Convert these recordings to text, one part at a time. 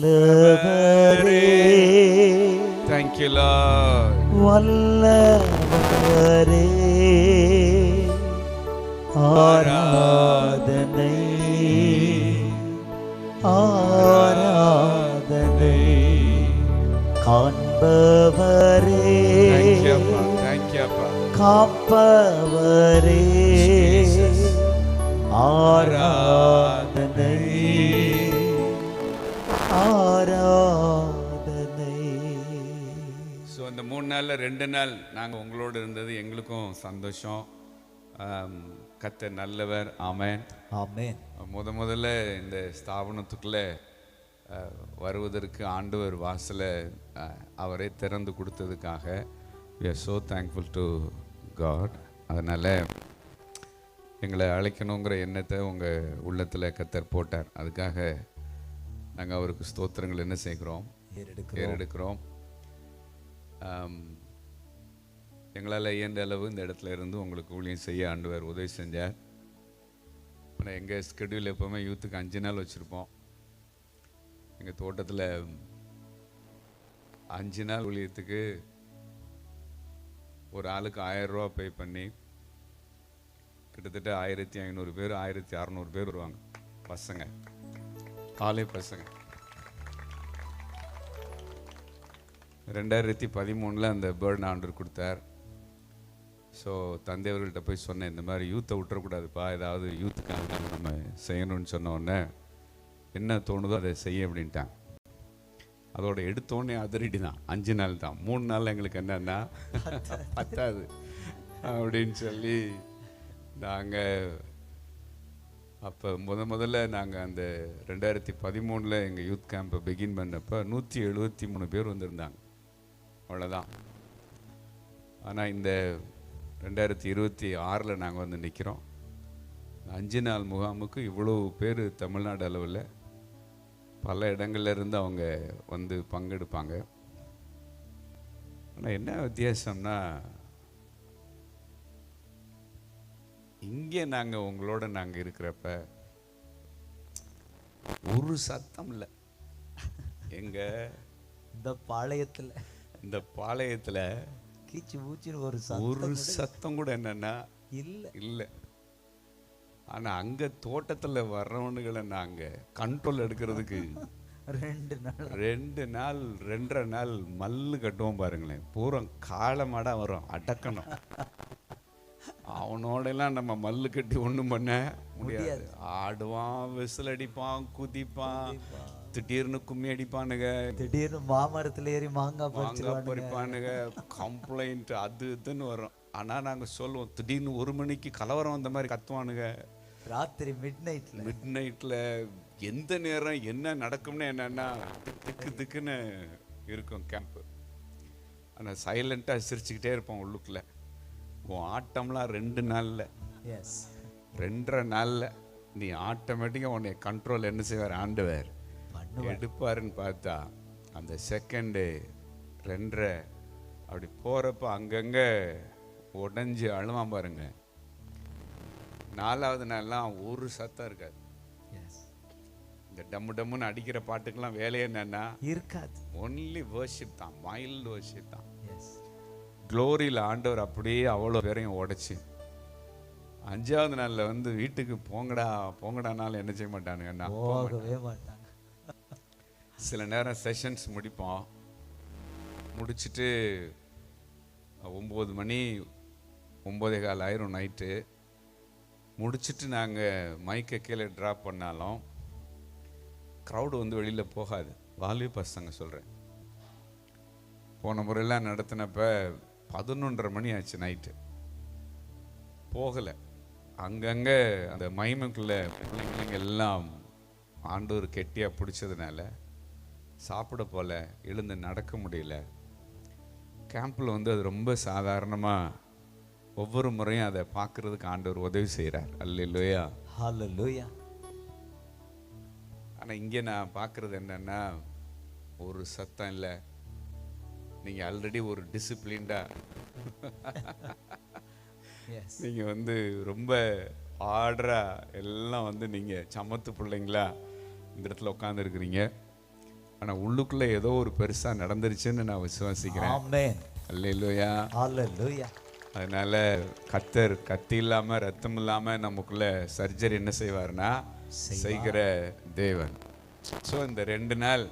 நல்லவரே. Thank you, Lord. வல்லவரே, ஆராதனை ஆராதனை. காண்பவரே, Thank you, Appa. Thank you, Appa. காப்பவரே, Jesus. ஆராதனை ஆராதனை. ஸோ இந்த 3 நாளில் 2 நாள் நாங்கள் உங்களோடு இருந்தது எங்களுக்கும் சந்தோஷம். கர்த்தர் நல்லவர். ஆமென், ஆமென். முதல்ல இந்த ஸ்தாபனத்துக்குள்ளே வருவதற்கு ஆண்டவர் வாசலை அவரே திறந்து கொடுத்ததுக்காக we are so thankful to God. அதனால் எங்களை அழைக்கணுங்கிற எண்ணத்தை உங்கள் உள்ளத்தில் கர்த்தர் போட்டார். அதுக்காக நாங்கள் அவருக்கு ஸ்தோத்திரங்கள் என்ன செய்கிறோம், ஏறெடுக்கிறோம். எங்களால் இயன்ற அளவு இந்த இடத்துல இருந்து உங்களுக்கு ஊழியம் செய்ய ஆண்டவர் உதவி செஞ்சார். ஆனால் எங்கள் ஸ்கெடியூல் எப்போவுமே யூத்துக்கு 5 நாள் வச்சுருப்போம். எங்கள் தோட்டத்தில் 5 நாள் ஊழியத்துக்கு ஒரு ஆளுக்கு 1000 ரூபா பே பண்ணி கிட்டத்தட்ட 1500 பேர் 1600 பேர் வருவாங்க. பசங்க, காலை பசங்க. 2013 அந்த பேர்டு ஆண்டர் கொடுத்தார். ஸோ தந்தையவர்கள்ட்ட போய் சொன்னேன், இந்த மாதிரி யூத்தை விட்டுறக்கூடாதுப்பா, ஏதாவது யூத்துக்காக நம்ம செய்யணும்னு சொன்ன உடனே என்ன தோணுதோ அதை செய்ய அப்படின்ட்டான். அதோட எடுத்தோடனே அதிரடி தான். 5 நாள் தான். 3 நாள் எங்களுக்கு என்னன்னா பத்தாது அப்படின்னு சொல்லி நாங்கள் அப்போ முதல்ல நாங்கள் அந்த 2013 எங்கள் யூத் கேம்பை பிகின் பண்ணப்போ 173 பேர் வந்திருந்தாங்க. அவ்வளோதான். ஆனால் இந்த 2026 நாங்கள் வந்து நிற்கிறோம். 5 நாள் முகாமுக்கு இவ்வளோ பேர் தமிழ்நாடு அளவில் பல இடங்கள்ல இருந்து அவங்க வந்து பங்கெடுப்பாங்க. ஆனால் என்ன வித்தியாசம்னா, இங்கே நாங்கள் உங்களோட நாங்கள் இருக்கிறப்ப ஒரு சத்தம் இல்லை. எங்க இந்த பாளையத்தில் கீச்சு ஊச்சின்னு ஒரு சத்தம் கூட என்னன்னா இல்லை. ஆனால் அங்கே தோட்டத்தில் வர்றவனுகளை நாங்கள் கண்ட்ரோல் எடுக்கிறதுக்கு 2 நாள் 2.5 நாள் மல்லு கட்டுவோம் பாருங்களேன். பூரா காலமாடாக வரும், அடக்கணும். அவனோடெல்லாம் நம்ம மல்லு கட்டி ஒன்றும் பண்ண முடியாது. ஆடுவான், விசில் அடிப்பான், குதிப்பான், திடீர்னு கும்மி அடிப்பானுங்க, திடீர்னு மாமரத்தில் ஏறி மாங்காய் பறிப்பானுங்க, கம்ப்ளைண்ட் அது இதுன்னு வரும். ஆனால் நாங்கள் சொல்லுவோம், திடீர்னு 1 மணிக்கு கலவரம் வந்த மாதிரி கத்துவானுங்க. ராத்திரி மிட் நைட்டில் எந்த நேரம் என்ன நடக்கும்னு என்னன்னா திக்குன்னு இருக்கும் கேம்ப்பு. ஆனால் சைலண்ட்டாக சிரிச்சுக்கிட்டே இருப்போம் உள்ளுக்குள்ள. உன் ஆட்டம்லாம் 2 நாளில் 2.5 நாளில் நீ ஆட்டோமேட்டிக்காக உன்னை கண்ட்ரோல் என்ன செய்வார் ஆண்டவர் எடுப்பாருன்னு பார்த்தா அந்த செகண்டு 2.5 அப்படி போகிறப்ப அங்கங்கே உடஞ்சி அழுவான் பாருங்க. 4வது நாள்லாம் ஒரு சத்தம் இருக்காது. இந்த டம்முன்னு அடிக்கிற பாட்டுக்கெல்லாம் வேலையே என்னன்னா இருக்காது. ஒன்லி வர்ஷிப் தான், மைல்டு வர்ஷிப் தான். க்ளோரியில் ஆண்டவர் அப்படியே அவ்வளோ பேரையும் உடைச்சி 5வது நாளில் வந்து வீட்டுக்கு போங்கடானாலும் என்ன செய்ய மாட்டானுங்கன்னா போகவே மாட்டாங்க. சில நேரம் செஷன்ஸ் முடிப்போம். முடிச்சுட்டு 9 மணி 9:15 ஆயிரும் நைட்டு. முடிச்சுட்டு நாங்கள் மைக்கை கீழே ட்ராப் பண்ணாலும் க்ரௌடு வந்து வெளியில் போகாது. வாலிப பசங்க சொல்கிறேன். போன முறையெல்லாம் நடத்தினப்ப 11:30 மணி ஆச்சு நைட்டு. போகலை. அங்கங்கே அந்த மைமுக்குள்ளே பிள்ளைங்க எல்லாம் ஆண்டவர் கெட்டியாக பிடிச்சதுனால சாப்பிட போல, எழுந்து நடக்க முடியல. கேம்பில் வந்து அது ரொம்ப சாதாரணமாக ஒவ்வொரு முறையும் அதை பார்க்கறதுக்கு ஆண்டவர் உதவி செய்கிறார். அல்லேலூயா, ஹல்லேலூயா. ஆனால் இங்கே நான் பார்க்குறது என்னன்னா ஒரு சத்தம் இல்லை. நீங்கள் ஆல்ரெடி ஒரு டிசிப்ளின்டாக நீங்கள் வந்து ரொம்ப ஆர்டராக எல்லாம் வந்து நீங்கள் சமத்து பிள்ளைங்களா இந்த இடத்துல உட்காந்துருக்குறீங்க. ஆனா உள்ளுக்குள்ள ஏதோ ஒரு பெருசா நடந்துருச்சுன்னு நான் விசுவாசிக்கிறேன். ஆமென். அல்லேலூயா. ஹalleluya. அதனால கர்த்தர் கத்தி இல்லாம ரத்தம் இல்லாம நமக்குள்ள சர்ஜரி என்ன செய்வார்னா செய்கிற தேவன். ஸோ இந்த 2 நாள்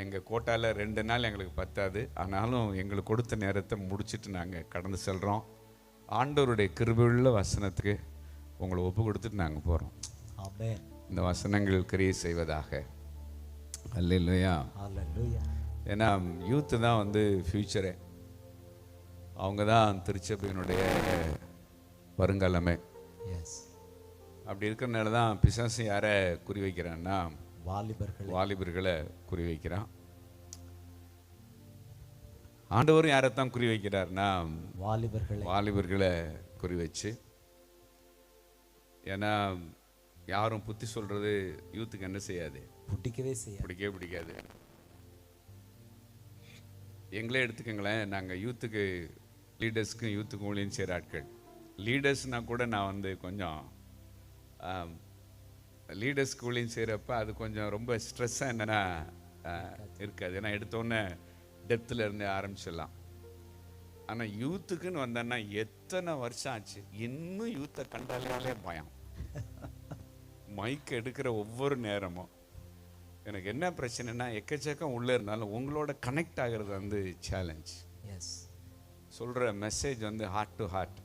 எங்கள் கோட்டாவில் 2 நாள் எங்களுக்கு பத்தாது. ஆனாலும் எங்களுக்கு கொடுத்த நேரத்தை முடிச்சுட்டு நாங்கள் கடந்து செல்கிறோம். ஆண்டவருடைய கிருபையுள்ள வசனத்துக்கு உங்களை ஒப்பு கொடுத்துட்டு நாங்கள் போகிறோம். ஆமென். இந்த வசனங்கள் கிரியை செய்வதாக. அல்லேலூயா. ஹalleluya. ஏன்னா யூத்து தான் வந்து ஃப்யூச்சரே. அவங்க தான் திருச்சபையினுடைய வருங்காலமே. எஸ். அப்படி இருக்கிறனால தான் பிசாசு யாரை குறி வைக்கிறான்னா வாலிபர்களை குறி வைக்கிறான். ஆண்டவரும் யாரைத்தான் குறி வைக்கிறார்னா வாலிபர்களை குறி வச்சு. ஏன்னா யாரும் புத்தி சொல்றது யூத்துக்கு என்ன செய்யாது, பிடிக்கவே பிடிக்காது. எங்களே எடுத்துக்கங்களேன், நாங்கள் யூத்துக்கு லீடர்ஸ்க்கும் யூத்துக்கும் ஊழியம் செய்கிற ஆட்கள். லீடர்ஸ்னால் கூட நான் வந்து கொஞ்சம் லீடர்ஸ்க்கு ஊழியம் செய்கிறப்ப அது கொஞ்சம் ரொம்ப ஸ்ட்ரெஸ்ஸாக என்னென்னா இருக்காது. ஏன்னா எடுத்தோன்னே டெப்த்தில் இருந்து ஆரம்பிச்சிடலாம். ஆனால் யூத்துக்குன்னு வந்தேன்னா எத்தனை வருஷம் ஆச்சு, இன்னும் யூத்தை கண்டாலே பயம். மைக் எடுக்கிற ஒவ்வொரு நேரமும் எனக்கு என்ன பிரச்சனைனா, எக்கச்சக்கம் உள்ளே இருந்தாலும் உங்களோட கனெக்ட் ஆகிறது வந்து சேலஞ்ச். எஸ். சொல்கிற மெசேஜ் வந்து ஹார்ட் டு ஹார்ட்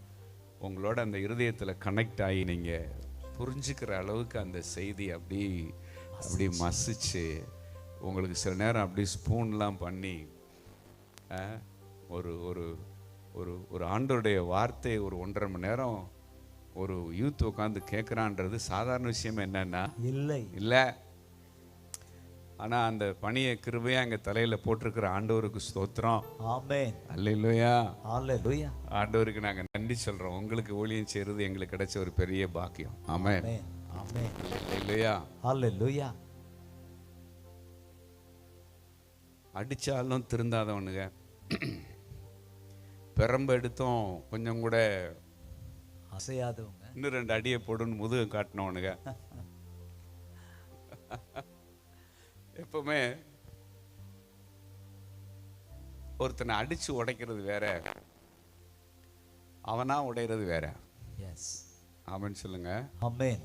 உங்களோட அந்த இருதயத்தில் கனெக்ட் ஆகி நீங்கள் புரிஞ்சுக்கிற அளவுக்கு அந்த செய்தி அப்படி மசிச்சு உங்களுக்கு சில நேரம் அப்படி ஸ்பூன்லாம் பண்ணி ஒரு ஒரு ஒரு ஒரு ஆண்டோடைய வார்த்தையை ஒரு 1.5 மணி நேரம் ஒரு யூத் உட்காந்து கேட்குறான்றது சாதாரண விஷயம் என்னன்னா இல்லை. ஆனால் அந்த பணியை கிருபையா எங்கள் தலையில் போட்டிருக்கிற ஆண்டவருக்கு ஸ்தோத்திரம். ஆமென். அல்லேலூயா. ஹalleluya. ஆண்டவருக்கு நாங்கள் நன்றி சொல்கிறோம். உங்களுக்கு ஊழியம் செய்கிறது எங்களுக்கு கிடைச்ச ஒரு பெரிய பாக்கியம். ஆமென். ஆமென். அல்லேலூயா. ஹalleluya. அடித்தாலும் திருந்தாதவனுங்க, பெரம்பு எடுத்தும் கொஞ்சம் கூட அசையாதவங்க, இன்னும் 2 அடியை போடுன்னு முதுகு காட்டினவனுங்க. எப்பவுமே ஒருத்தனை அடிச்சு உடைக்கிறது வேற, அவனா உடைகிறது வேற. எஸ். ஆமென் சொல்லுங்க. ஆமென்.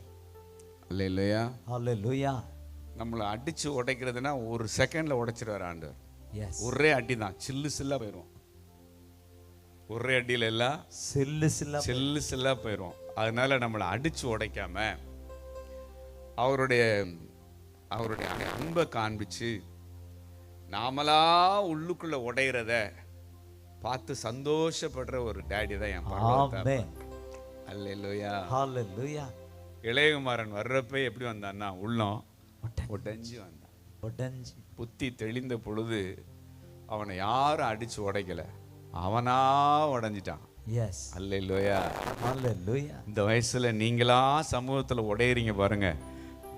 அல்லேலூயா. ஹalleluya. நம்மளை அடிச்சு உடைக்கிறதுனா ஒரு செகண்ட்ல உடைச்சிடுவார் ஆண்டவர். எஸ். ஒரே அடி தான், சில்லா போயிடும். ஒரே அடியில எல்லாம் சில்லா போயிடும். அதனால நம்மளை அடிச்சு உடைக்காம அவருடைய அன்பை காண்பிச்சு நாமளா உள்ளுக்குள்ள உடையிறத பார்த்து சந்தோஷப்படுற ஒரு டாடி தான் என் பரலோகத்தப்பா. அல்லேலூயா. ஹalleluya. இளையகுமாரன் வர்றப்ப எப்படி வந்தான்னா உள்ளம் உடைஞ்சு வந்தான். புத்தி தெளிந்த பொழுது அவனை யாரும் அடிச்சு உடைக்கல, அவனா உடைஞ்சிட்டான். எஸ். அல்லேலூயா. ஹalleluya. இந்த வயசுல நீங்களா சமூகத்துல உடையறீங்க பாருங்க,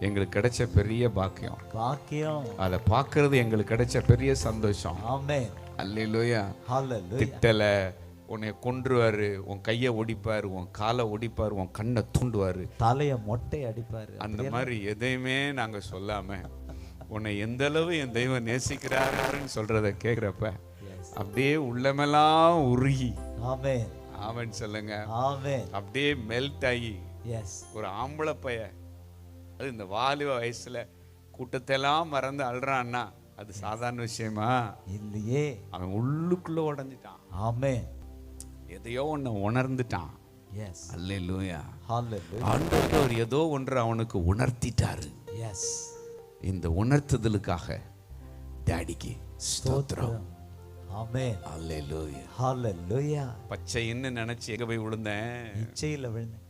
எங்களுக்கு கிடைச்ச பெரிய பாக்கியம். அதை பார்க்கறது எங்களுக்கு கிடைச்ச பெரிய சந்தோஷம். ஆமென். அல்லேலூயா. ஹalleluya. திட்டல, உன்னை கொன்றுவாரு, உன் கையை ஒடிப்பாரு, உன் காலை ஒடிப்பாரு, உன் கண்ணை தூண்டுவாரு, தலைய மொட்டை அடிப்பாரு. அந்த மாதிரி எதையுமே நாங்க சொல்லாம உன்னை எந்த அளவு என் தெய்வம் நேசிக்கிறாருன்னு சொல்றத கேட்கிறப்ப அப்படியே உள்ளமெல்லாம் உருகி ஆமென் ஆமென் சொல்லுங்க. ஆமென். அப்படியே மெல்ட் ஆகி ஒரு ஆம்பளை பைய அது இந்த வாலிப வயசுல கூட்டத்தெல்லாம் மறந்து அழுறான்னா அது சாதாரண விஷயமா இல்லையே. அவன் உள்ளுக்குள்ள உடைஞ்சிட்டான். ஆமென். எதையோ ஒண்ணு உணர்ந்துட்டான். எஸ். அல்லேலூயா. ஹalleluya. ஆண்டவர் ஏதோ ஒன்று அவனுக்கு உணர்த்திட்டாரு. எஸ். இந்த உணர்த்துதலுக்காக டாடிக்கு ஸ்தோத்திரம். ஆமென். அல்லேலூயா. ஹalleluya. பச்சைன்னு நினைச்சு எங்க போய் விழுந்தேன்? இச்சையில விழுந்தேன்.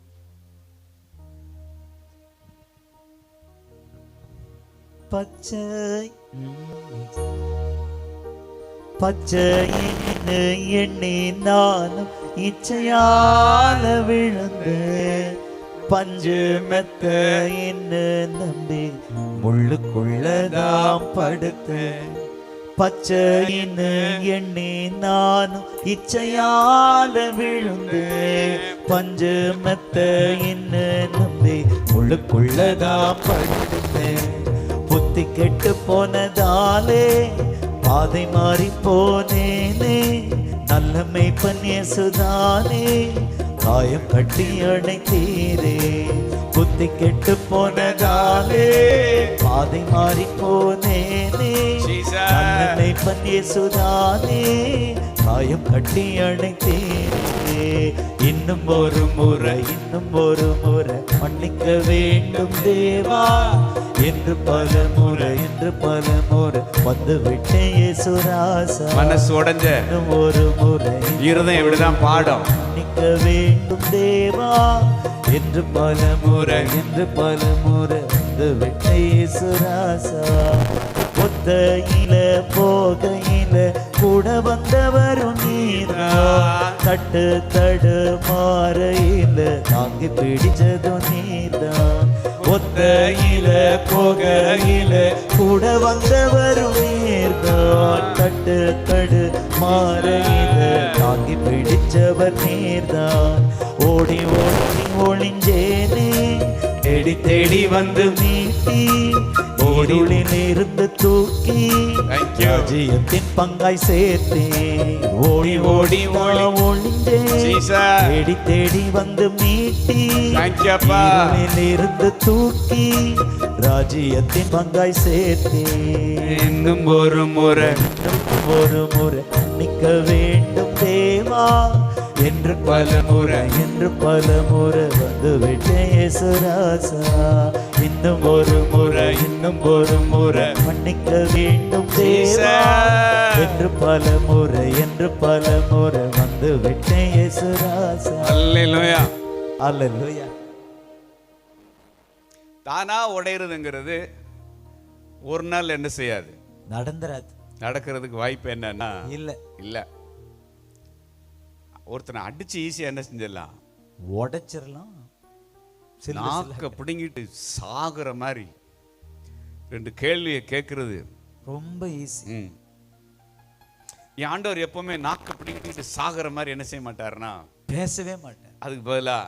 பச்சைன்னு எண்ணி நானும் இச்சையால விழுந்தேன். பஞ்சு மெத்த என்ன நம்பி முள்ளுக்குள்ளதாம் படுத்தேன். பச்சைன்னு எண்ணி நானும் இச்சையால விழுந்தேன். பஞ்சு மெத்த என்ன நம்பி முள்ளுக்குள்ளதாம் படுத்தேன். புத்தி கெட்டு போனதாலே பாதை மாறி போனேனே, நல்ல மேய்ப்பன் இயேசுதானே காயம் கட்டி அணைத்தீரே. புத்தி கெட்டு போனதாலே பாதை மாறி போனேனே, நல்ல மேய்ப்பன் இயேசுதானே காயம் கட்டி அணைத்தீரே. இன்னும் ஒரு முறை மன்னிக்க வேண்டும் தேவா என்று பல முறை வந்து விட்டேன் இயேசுராசா. மனசு உடைஞ்ச இன்னும் ஒரு முறை இருதயம் இப்படிதான் பாடும். மன்னிக்க வேண்டும் தேவா என்று பல முறை வந்து விட்டேன் இயேசுராசா. ஒத்தையில போகையில கூட வந்தவரும் நீர்தான், தட்டு தடு மாறையில தாங்கி பிடிச்சதும் நீர்தான். ஒத்தையில போகையில கூட வந்தவரும் நீர்தான், தட்டு தடு மாறையில தாங்கி பிடிச்சவர் நீர்தான். ஓடி ஓடி ஒளிஞ்சேனே, தேடி தேடி வந்து மீட்டி ஓடிலில் இருந்து தூக்கி ராஜ்யத்தின் பங்காய் சேர்த்தே. ஓடி ஓடி ஒளிந்தே, தேடி தேடி வந்து மீட்டி ஓடிலில் இருந்து தூக்கி ராஜ்யத்தின் பங்காய் சேர்த்தே. இன்னும் ஒரு முறை நிற்க வேண்டும் தேவா என்று பல முறை வந்து விட்டேன் இயேசுராசா. இன்னும் ஒரு முறை மன்னிக்க வேண்டும் தேவா என்று பல முறை வந்து விட்டேன் இயேசுராசா. அல்லேலூயா. அல்லேலூயா. தானா உடையிறதுங்கிறது ஒரு நாள் என்ன செய்யாது, நடந்துராது. நடக்கிறதுக்கு வாய்ப்பு என்னன்னா இல்ல. ஒருத்தனை அடிச்சு ஈஸியா என்ன செஞ்சிடலாம், உடைச்சிடலாம். நாக்க பிடுங்கிட்டு சாகுற மாதிரி ரெண்டு கேள்வியை கேட்கறது ரொம்ப ஈஸி. என் ஆண்டவர் எப்பவுமே நாக்க பிடிங்கிட்டு சாகுற மாதிரி என்ன செய்ய மாட்டாருன்னா பேசவே மாட்டார். அதுக்கு பதிலா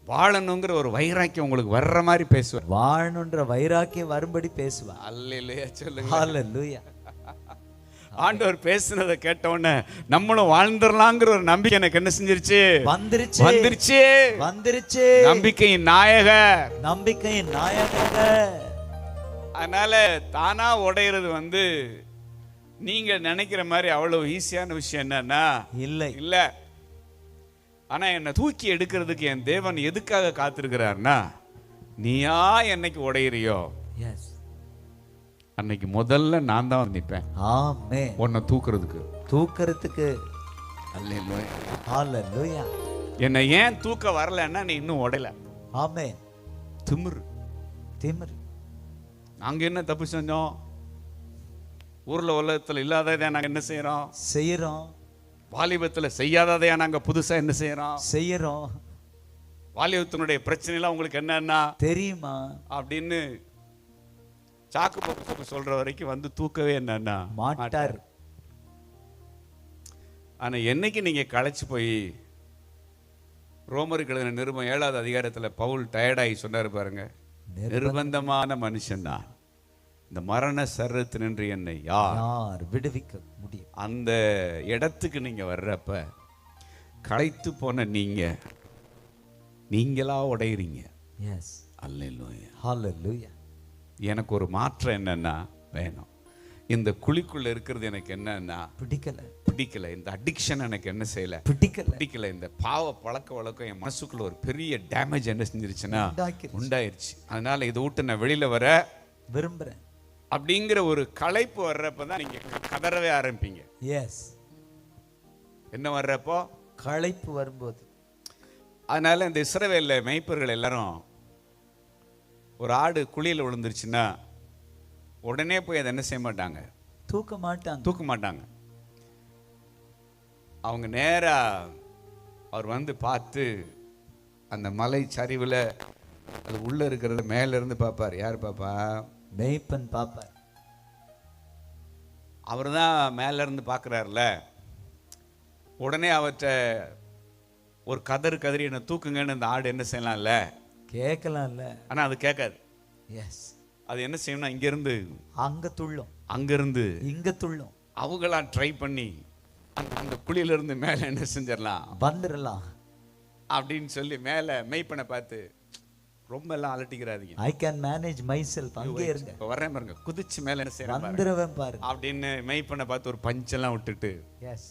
வாழணுங்கிற ஒரு வைராக்கியம் உங்களுக்கு வர்ற மாதிரி பேசுவார். வாழணுன்ற வைராக்கியம் வரும்படி பேசுவார். அல்லேலூயா சொல்லுங்க. அல்லேலூயா. ஆண்டவர் பேசுனதை கேட்ட உடனே நம்மளும் வாழ்ந்துடலாங்கிற ஒரு நம்பிக்கை எனக்கு என்ன செஞ்சிருச்சு, வந்துருச்சு. நம்பிக்கையின் நாயகர். அதனால தானா உடையிறது நீங்க நினைக்கிற மாதிரி அவ்வளவு ஈஸியான விஷயம் என்னன்னா இல்ல. ஆனா என்னை தூக்கி எடுக்கிறதுக்கு என் தேவன் எதுக்காக காத்திருக்கிறார்னா, நீயா என்னைக்கு உடையிறியோ அன்னைக்கு முதல்ல நான் தான் நிற்பேன். ஆமென். உன்னை தூக்குறதுக்கு. அல்லேலூயா. என்னை ஏன் தூக்க வரலன்னா நீ இன்னும் உடையல. ஆமென். திமிரு. நாங்க என்ன தப்பு செஞ்சோம்? ஊர்ல உலகத்துல இல்லாததை நாங்க என்ன செய்யறோம்? வாலிபத்துல செய்யாததையா நாங்க புதுசா என்ன செய்யறோம்? வாலிபத்தினுடைய பிரச்சனை எல்லாம் உங்களுக்கு என்னன்னா தெரியுமா அப்படின்னு சாக்கு போக்கு சொல்ற வரைக்கும் தூக்கவே என்னன்னா மாட்டார். ஆனா என்னைக்கு நீங்க களைச்சு போய் ரோமருக்கு எழுதின நிருபம் 7வது அதிகாரத்துல பவுல் டயர்டாகி சொன்னாரு பாருங்க, நிர்பந்தமான மனுஷன் தான், இந்த மரண சரீரத்தினின்று என்னை யார் விடுவிக்க முடியும். அந்த இடத்துக்கு நீங்க வர்றப்ப களைத்து போன நீங்களா உடையறீங்க. அல்லேலூயா. எனக்கு ஒரு மாற்றம் என்னன்னா வேணும். இந்த குழிக்குள்ள இருக்கிறது எனக்கு என்னன்னா பிடிக்கல. இந்த அடிக்ஷன் எனக்கு என்ன செய்யல, பிடிக்கல. இந்த பாவ பழக்க வழக்கம் என் மனசுக்குள்ள ஒரு பெரிய டேமேஜ் என்ன செஞ்சிருச்சுன்னா உண்டாயிருச்சு. அதனால இதை விட்டு நான் வெளியில வர விரும்புறேன் அப்படிங்கிற ஒரு களைப்பு வர்றப்பதான் நீங்க கதறவே ஆரம்பிப்பீங்க. என்ன வர்றப்போ களைப்பு வரும்போது. அதனால இந்த இஸ்ரவேல்ல மேய்ப்பர்கள் எல்லாரும் ஒரு ஆடு குழியில் விழுந்துருச்சுன்னா உடனே போய் அதை என்ன செய்ய மாட்டாங்க, தூக்க மாட்டாங்க. அவங்க நேரா அவர் பார்த்து அந்த மலை சரிவில் அது உள்ள இருக்கிறத மேல இருந்து பார்ப்பார். யார் பாப்பா? மேய்ப்பன் பார்ப்பார். அவர் தான் மேல இருந்து பார்க்குறாருல. உடனே அவற்றை ஒரு கதறி என்னை தூக்குங்கன்னு அந்த ஆடு என்ன செய்யலாம்ல, கேட்கலாம்ல. ஆனால் அது கேட்காது. எஸ். அது என்ன செய்யணும்னா இங்கிருந்து அங்க துள்ளும், அங்கிருந்து இங்க துள்ளும். அவங்களாம் ட்ரை பண்ணி அந்த குழியில இருந்து மேல என்ன செஞ்சிடலாம், வந்துடலாம். அப்படின்னு சொல்லி மேல மெய்ப்பனை பார்த்து ரொம்ப எல்லாம் அலட்டிக்கிறாதீங்க, I can manage myself, அங்கே இருங்க, இப்ப வர்றேன் பாருங்க, குதிச்சு மேல என்ன செய்யறேன் வந்துருவேன் பாருங்க அப்படின்னு மெய்ப்பனை பார்த்து ஒரு பஞ்செல்லாம் விட்டுட்டு எஸ்.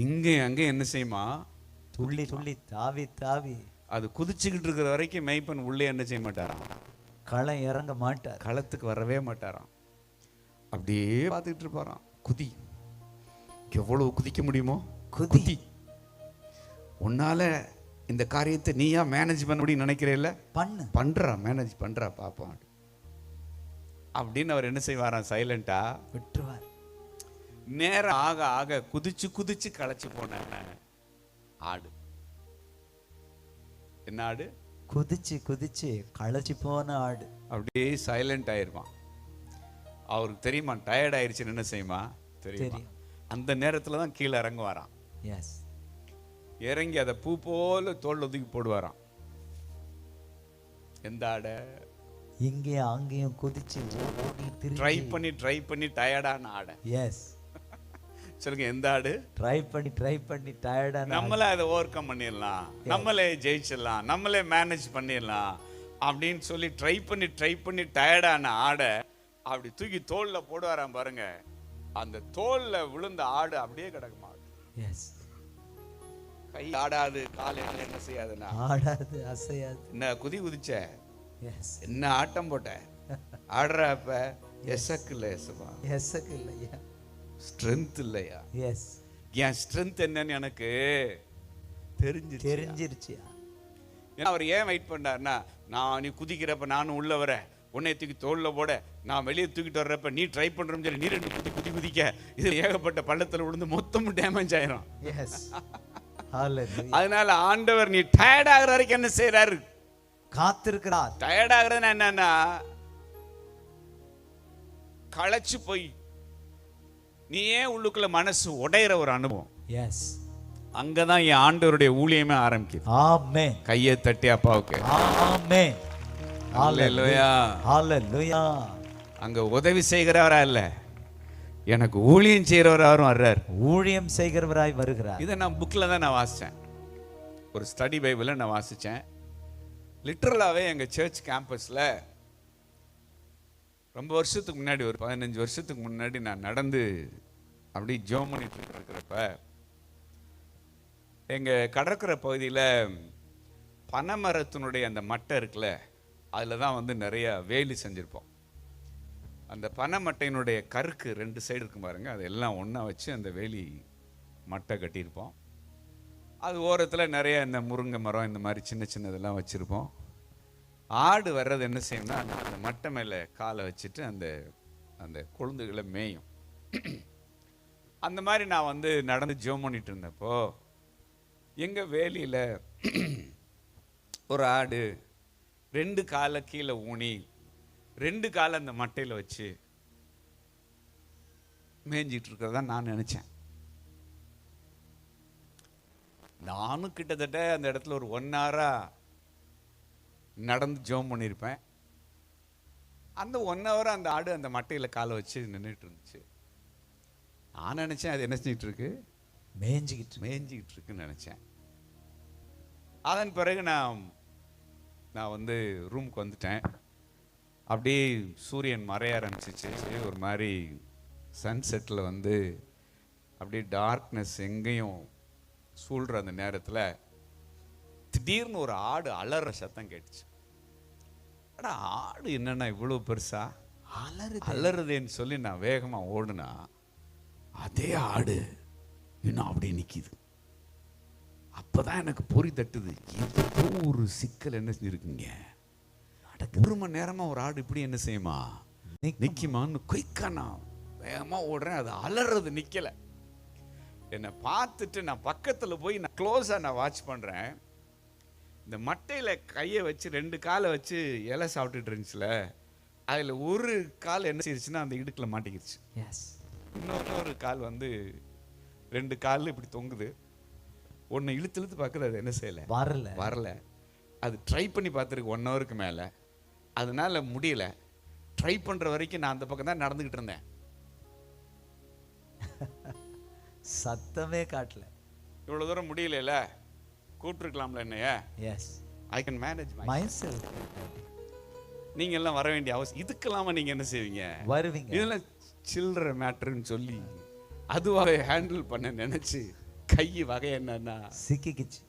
இங்க அங்க என்ன செய்யுமா, துள்ளி துள்ளி தாவி தாவி அது குதிச்சுக்கிட்டு இருக்கிற வரைக்கும் மெய்ப்பன் உள்ளே என்ன செய்ய மாட்டாராம், களம் இறங்க மாட்டார், களத்துக்கு வரவே மாட்டாராம். அப்படியே பார்த்துக்கிட்டு இருப்பாராம். குதி, எவ்வளவு குதிக்க முடியுமோ குதி, உன்னால இந்த காரியத்தை நீயா மேனேஜ் பண்ண முடியும் நினைக்கிறேல்ல, பண்ணு, பண்றா, மேனேஜ் பண்றா பாப்போம் அப்படின்னு அவர் என்ன செய்வாராம், சைலண்டா விட்டுருவார். நேரம் ஆக ஆக குதிச்சு குதிச்சு களைச்சு போன ஆடு, என்ன ஆடு, குதிச்சு குதிச்சு களைச்சு போன ஆடு அப்படியே அப்படியே சைலண்ட் ஆயிருப்பான். அவருக்கு தெரியுமா டயர்ட் ஆயிருச்சுன்னு என்ன செய்யுமா தெரியுமா, தெரியும். அந்த நேரத்துல தான் கீழே இறங்குவாராம். எஸ். இறங்கி அதை பூ போல தோல் ஒதுக்கி போடுவாராம். எந்த ஆடை, இங்கேயும் அங்கேயும் குதிச்சு ஓடி ட்ரை பண்ணி டயர்டான ஆடை. எஸ். சொல்லுங்க, எந்த ஆடு, ட்ரை பண்ணி டயர்டான, நம்மளே அதை ஓவர் கம் பண்ணிடலாம், நம்மளே ஜெயிச்சிடலாம், நம்மளே மேனேஜ் பண்ணிடலாம் அப்படின்னு சொல்லி ட்ரை பண்ணி டயர்டான ஆடை அப்படி தூக்கி தோல்ல போடுவாராம் பாருங்க. அந்த தோல்ல விழுந்த ஆடு அப்படியே கிடக்குமா. எஸ். கை ஆடாது, கால் என்ன செய்யாதுன்னா ஆடாது, அசையாது. என்ன குதி குதிச்ச, எஸ். என்ன ஆட்டம் போட்ட, ஆடுற அப்ப எசக்கு இல்லை, எசமா எசக்கு இல்லையா, ஸ்ட்ரென்த் இல்லையா. எஸ். என் ஸ்ட்ரென்த் என்னன்னு எனக்கு தெரிஞ்சிருச்சு. அவர் ஏன் வெயிட் பண்ணாருன்னா, நான் நீ குதிக்கிறப்ப நானும் உள்ள வர, உன்னை தூக்கி தோல்ல போட, நான் வெளியே தூக்கிட்டு வர்றப்ப நீ ட்ரை பண்றோம் சொல்லி நீ ரெண்டு குதிக்க, இது ஏகப்பட்ட பள்ளத்துல விழுந்து மொத்தமும் டேமேஜ் ஆயிரும். எஸ். ஹalleluya. அதனால ஆண்டவர் நீ டயர்ட் ஆகுற வரைக்கும் என்ன செய்யறாரு, காத்திருக்கிறார். டயர்ட் ஆகுறதுன்னா என்னன்னா, களைச்சு போய் நீ ஏன் உள்ளுக்குள்ள மனசு உடையிற ஒரு அனுபவம். எஸ். அங்கதான் என் ஆண்டவருடைய ஊழியமே ஆரம்பிக்குது. ஆமென். கையை தட்டி அப்பாவுக்கு ஆமென். ஹalleluya. ஹalleluya. அங்க உதவி செய்கிறவரா இல்ல, எனக்கு ஊழியம் செய்கிறவராரும் வர்றார், ஊழியம் செய்கிறவராய் வருகிறார். இதை நான் புக்கில் தான் நான் வாசித்தேன், ஒரு ஸ்டடி பைபிளை நான் வாசித்தேன். லிட்டரலாகவே எங்கள் சர்ச் கேம்பஸில் ரொம்ப வருஷத்துக்கு முன்னாடி, ஒரு 15 வருஷத்துக்கு முன்னாடி நான் நடந்து அப்படி ஜோம் பண்ணிட்டு இருக்கிறப்ப எங்கள் கடற்கரை பகுதியில் பனைமரத்தினுடைய அந்த மட்டை இருக்குல்ல, அதில் தான் வந்து நிறைய வேலி செஞ்சுருப்போம். அந்த பனை மட்டையினுடைய கருக்கு 2 சைடு இருக்கும் பாருங்க, அதெல்லாம் ஒன்றா வச்சு அந்த வேலி மட்டை கட்டியிருப்போம். அது ஓரத்தில் நிறைய இந்த முருங்கை மரம் இந்த மாதிரி சின்ன சின்னதெல்லாம் வச்சுருப்போம். ஆடு வர்றது என்ன செய்யணும்னா, அந்த மட்டை மேலே காலை வச்சுட்டு அந்த அந்த கொழுந்துகளை மேயும். அந்த மாதிரி நான் வந்து நடந்து ஜோம் பண்ணிட்டு இருந்தப்போ எங்கள் வேலியில் ஒரு ஆடு 2 காலை கீழே ஊனி 2 காலை அந்த மட்டையில் வச்சு மேய்ஞ்சிட்டு இருக்கிறதா நான் நினைச்சேன். நானும் கிட்டத்தட்ட அந்த இடத்துல ஒரு 1 hour நடந்து ஜோம் பண்ணியிருப்பேன். அந்த 1 hour அந்த ஆடு அந்த மட்டையில் காலை வச்சு நின்றுட்டு இருந்துச்சு. நான் நினைச்சேன் அது என்ன செஞ்சிட்டு இருக்கு, மேய்ஞ்சிக்கிட்டு இருக்குன்னு நினைச்சேன். அதன் பிறகு நான் வந்து ரூமுக்கு வந்துட்டேன். அப்படியே சூரியன் மறைய ஆரம்பிச்சிச்சு. ஒரு மாதிரி சன்செட்டில் வந்து அப்படியே டார்க்னஸ் எங்கேயும் சூழ்கிற அந்த நேரத்தில் திடீர்னு ஒரு ஆடு அலற சத்தம் கேட்டுச்சு. அடா, ஆடு என்னன்னா இவ்வளோ பெருசா அலறுதேன்னு சொல்லி நான் வேகமாக ஓடுனா, அதே ஆடு இன்னும் அப்படியே நிற்கிது. அப்போதான் எனக்கு பொறி தட்டுது, ஏதோ ஒரு சிக்கல் என்ன செஞ்சுருக்குங்க. 1 மணி நேரமாக ஒரு ஆடு இப்படி என்ன செய்யுமா, நிற்குமான்னு குயிக்கா நான் வேகமாக ஓடுறேன். அது அலறது நிற்கலை. என்னை பார்த்துட்டு நான் பக்கத்தில் போய் நான் க்ளோஸாக நான் வாட்ச் பண்ணுறேன். இந்த மட்டையில் கையை வச்சு 2 காலை வச்சு இலை சாப்பிட்டுட்டு இருந்துச்சுல, அதில் ஒரு கால் என்ன செய்யுச்சுன்னா அந்த இடுக்கில் மாட்டிக்கிடுச்சு. இன்னொரு கால் வந்து 2 கால் இப்படி தொங்குது. ஒன்று இழுத்து பார்க்குறது, அது என்ன செய்யலை, வரல. அது ட்ரை பண்ணி பார்த்துருக்கு 1 hourக்கு மேலே. அதனால முடியல. ட்ரை பண்ற வரைக்கும் நான் அந்த பக்கம் தான் நடந்துகிட்டு இருந்தேன். சத்தமே காட்டல. இவ்வளவு தூரம் முடியல, கூப்பிட்டுருக்கலாம்ல என்னைய. Yes, I can manage myself. நீங்க எல்லாம் வர வேண்டிய அவசியம் இதுக்கெல்லாம நீங்க என்ன செய்வீங்க? வருவீங்க. இதெல்லாம் சில்லற மேட்டர்னு சொல்லி அதுவாக ஹேண்டில் பண்ண நினைச்சு கை வகை என்னன்னா சிக்கிக்கிச்சு.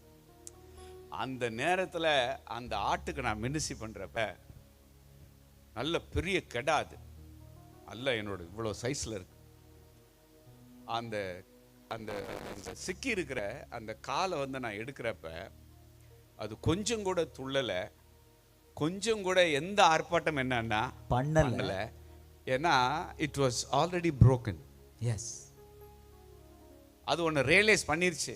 அந்த நேரத்துல அந்த ஆட்டுக்கு நான் மினிசி பண்றப்ப நல்ல பெரிய கெடா, அது நல்ல என்னோட இவ்வளோ சைஸ்ல இருக்கு. அந்த அந்த சிக்கி இருக்கிற அந்த காலை வந்து நான் எடுக்கிறப்ப அது கொஞ்சம் கூட துள்ளல, கொஞ்சம் கூட எந்த ஆர்ப்பாட்டம் என்னன்னா பண்ணல. ஏன்னா it was already broken. Yes, அது ஒன்று ரியலைஸ் பண்ணிருச்சு.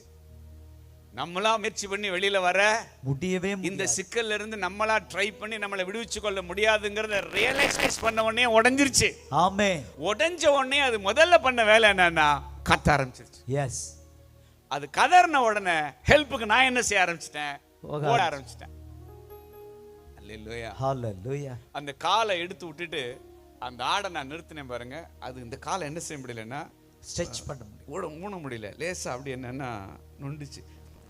நம்மளா முயற்சி பண்ணி வெளியில வர முடியவே இந்த சிக்கல்ல இருந்து நம்மளா ட்ரை பண்ணி நம்மளை விடுவிச்சு கொள்ள முடியாதுங்கிறத ரியலைஸ் பண்ண உடனே உடைஞ்சிருச்சு. ஆமென். உடைஞ்ச உடனே அது முதல்ல பண்ண வேலை என்னன்னா கத்த ஆரம்பிச்சிருச்சு. எஸ், அது கதறின உடனே ஹெல்ப்புக்கு நான் என்ன செய்ய ஆரம்பிச்சிட்டேன்? ஓட ஆரம்பிச்சிட்டேன். அல்லேலூயா, ஹalleluya. அந்த காலை எடுத்து விட்டுட்டு அந்த ஆடை நான் நிறுத்தினேன் பாருங்க. அது இந்த காலை என்ன செய்ய முடியலன்னா ஸ்ட்ரெச் பண்ண முடியல, மூண முடியல. லேசா அப்படி என்னன்னா நொண்டுச்சு.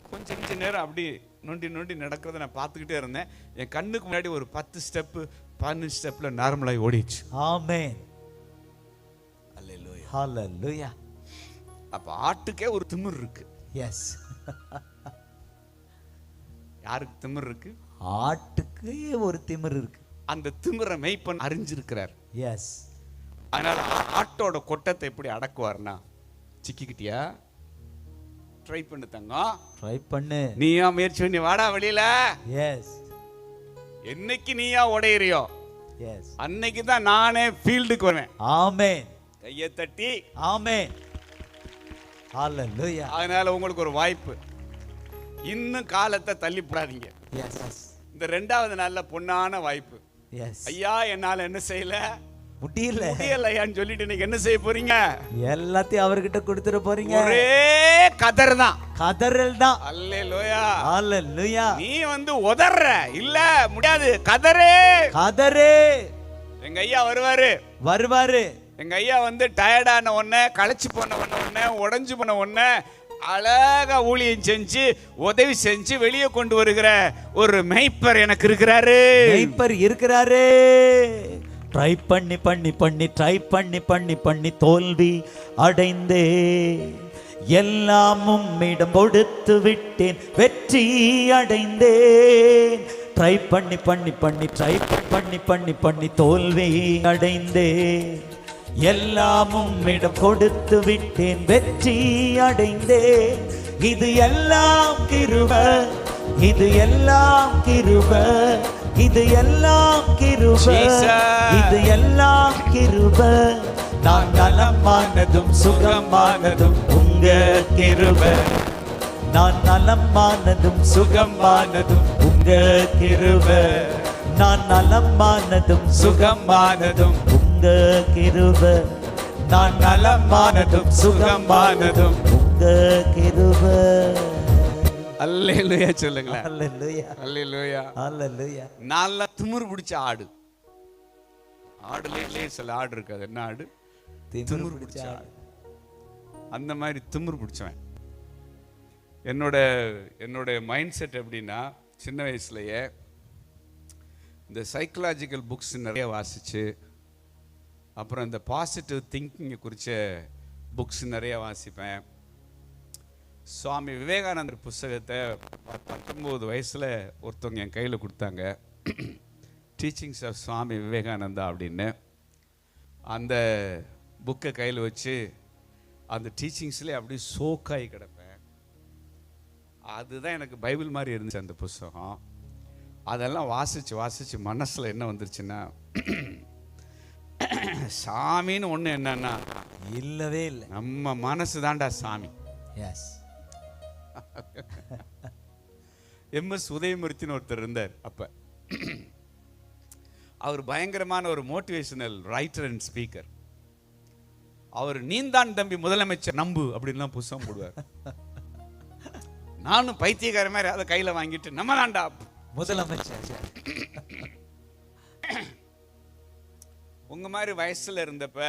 கொஞ்சம் நேரம் அப்படி நொண்டி நடக்கிறத நான் பார்த்துக்கிட்டே இருந்தேன். என் கண்ணுக்கு முன்னாடி ஒரு 10 ஸ்டெப்பு 15 ஸ்டெப்ல நார்மலாகி ஓடிச்சு. ஆமென், அல்லேலூயா, ஹalleluya. அப்ப ஆட்டுக்கே ஒரு திமிர் இருக்கு. எஸ், யாருக்கு திமிர் இருக்கு? ஆட்டுக்கு ஒரு திமிர் இருக்கு. அந்த திமிரை மெய்ப்பன் அறிஞ்சிருக்கிறார். எஸ், அதனால ஆட்டோட கொட்டத்தை எப்படி அடக்குவார்னா, சிக்கிக்கிட்டியா? ட்ரை பண்ணு தங்கம், ட்ரை பண்ணு. நீயா முயற்சி பண்ணி வாடா வெளியில. எஸ், என்னைக்கு நீயா உடையறியோ எஸ், அன்னைக்கு தான் நானே ஃபீல்டுக்கு வருவேன். ஆமென், கையை தட்டி ஆமென், ஹalleluya. அதனால உங்களுக்கு ஒரு வாய்ப்பு, இன்னும் காலத்தை தள்ளி போடாதீங்க. எஸ், இந்த 2வது நாள்ல பொன்னான வாய்ப்பு. எஸ், ஐயா என்னால என்ன செய்யல முடியலையான்னு சொல்லிட்டு நீங்க என்ன செய்ய போறீங்க? எல்லாத்தையும் அவர்கிட்ட கொடுத்துட போறீங்க. ஒரே கதர் தான், கதறல் தான். அல்லேலூயா, ஹalleluya. நீ வந்து உதறற இல்ல, முடியாது, கதறு கதறு. எங்க ஐயா வருவாரு. எங்க ஐயா வந்து டயர்டான உடனே, களைச்சு போன உடனே, உடைஞ்சு போன உடனே அழகா ஊழியம் செஞ்சு உதவி செஞ்சு வெளியே கொண்டு வருகிற ஒரு மெய்ப்பர் எனக்கு இருக்கிறாரு. மெய்ப்பர் இருக்கிறாரு. ட்ரை பண்ணி பண்ணி பண்ணி ட்ரை பண்ணி பண்ணி பண்ணி தோல்வி அடைந்தே எல்லாம் உம்மிடம் கொடுத்து விட்டேன், வெற்றி அடைந்தேன். ட்ரை பண்ணி பண்ணி பண்ணி ட்ரை பண்ணி பண்ணி பண்ணி தோல்வி அடைந்தேன், எல்லாம் உம்மிடம் கொடுத்து விட்டேன், வெற்றி அடைந்தேன். இது எல்லாம் கிருபை, இது எல்லாம் கிருபை, இது எல்லாம் கிருபை, இது எல்லாம் கிருபை. நான் நலமானதும் சுகமானதும் உங்க கிருபை. நான் நலமானதும் சுகமானதும் உங்க கிருபை. நான் நலமானதும் சுகமானதும் உங்க கிருபை. நான் நலமானதும் சுகமானதும் உங்க கிருபை. அல்லேலூயா சொல்லுங்க. ஹalleluya, அல்லேலூயா, ஹalleluya. நல்ல திமிர் பிடிச்ச ஆடு. ஆடுலயே சில ஆடு இருக்கு, அது என்ன ஆடு? திமிர் பிடிச்ச ஆடு. அந்த மாதிரி திமிர் பிடிச்சவன். என்னோட மைண்ட் செட் எப்படின்னா, சின்ன வயசுலயே இந்த சைக்கலாஜிக்கல் புக்ஸ் நிறைய வாசிச்சு, அப்புறம் இந்த பாசிட்டிவ் திங்கிங்கை குறித்த புக்ஸ் நிறைய வாசிப்பேன். சுவாமி விவேகானந்தர் புஸ்தகத்தை 19 வயசில் ஒருத்தவங்க என் கையில் கொடுத்தாங்க, டீச்சிங்ஸ் ஆஃப் சுவாமி விவேகானந்தா அப்படின்னு. அந்த புக்கை கையில் வச்சு அந்த டீச்சிங்ஸ்லேயே அப்படியே சோக்காகி கிடப்பேன். அதுதான் எனக்கு பைபிள் மாதிரி இருந்துச்சு அந்த புஸ்தகம். அதெல்லாம் வாசித்து மனசில் என்ன வந்துருச்சுன்னா, சாமின்னு ஒன்று என்னன்னா இல்லவே இல்லை, நம்ம மனசு தான்டா சாமி. எஸ். எம்எஸ் உதயமூர்த்தின்னு ஒருத்தர் இருந்தார். அப்ப அவர் பயங்கரமான ஒரு மோட்டிவேஷனல் ரைட்டர் அண்ட் ஸ்பீக்கர். அவர் நீந்தான் தம்பி முதலமைச்சர் நம்பு அப்படின்லாம் புத்தகம் போடுவார். நானும் பைத்தியக்கார மாதிரி அதை கையில வாங்கிட்டு நம்ம தான்டா முதலமைச்சர். உங்க மாதிரி வயசுல இருந்தப்ப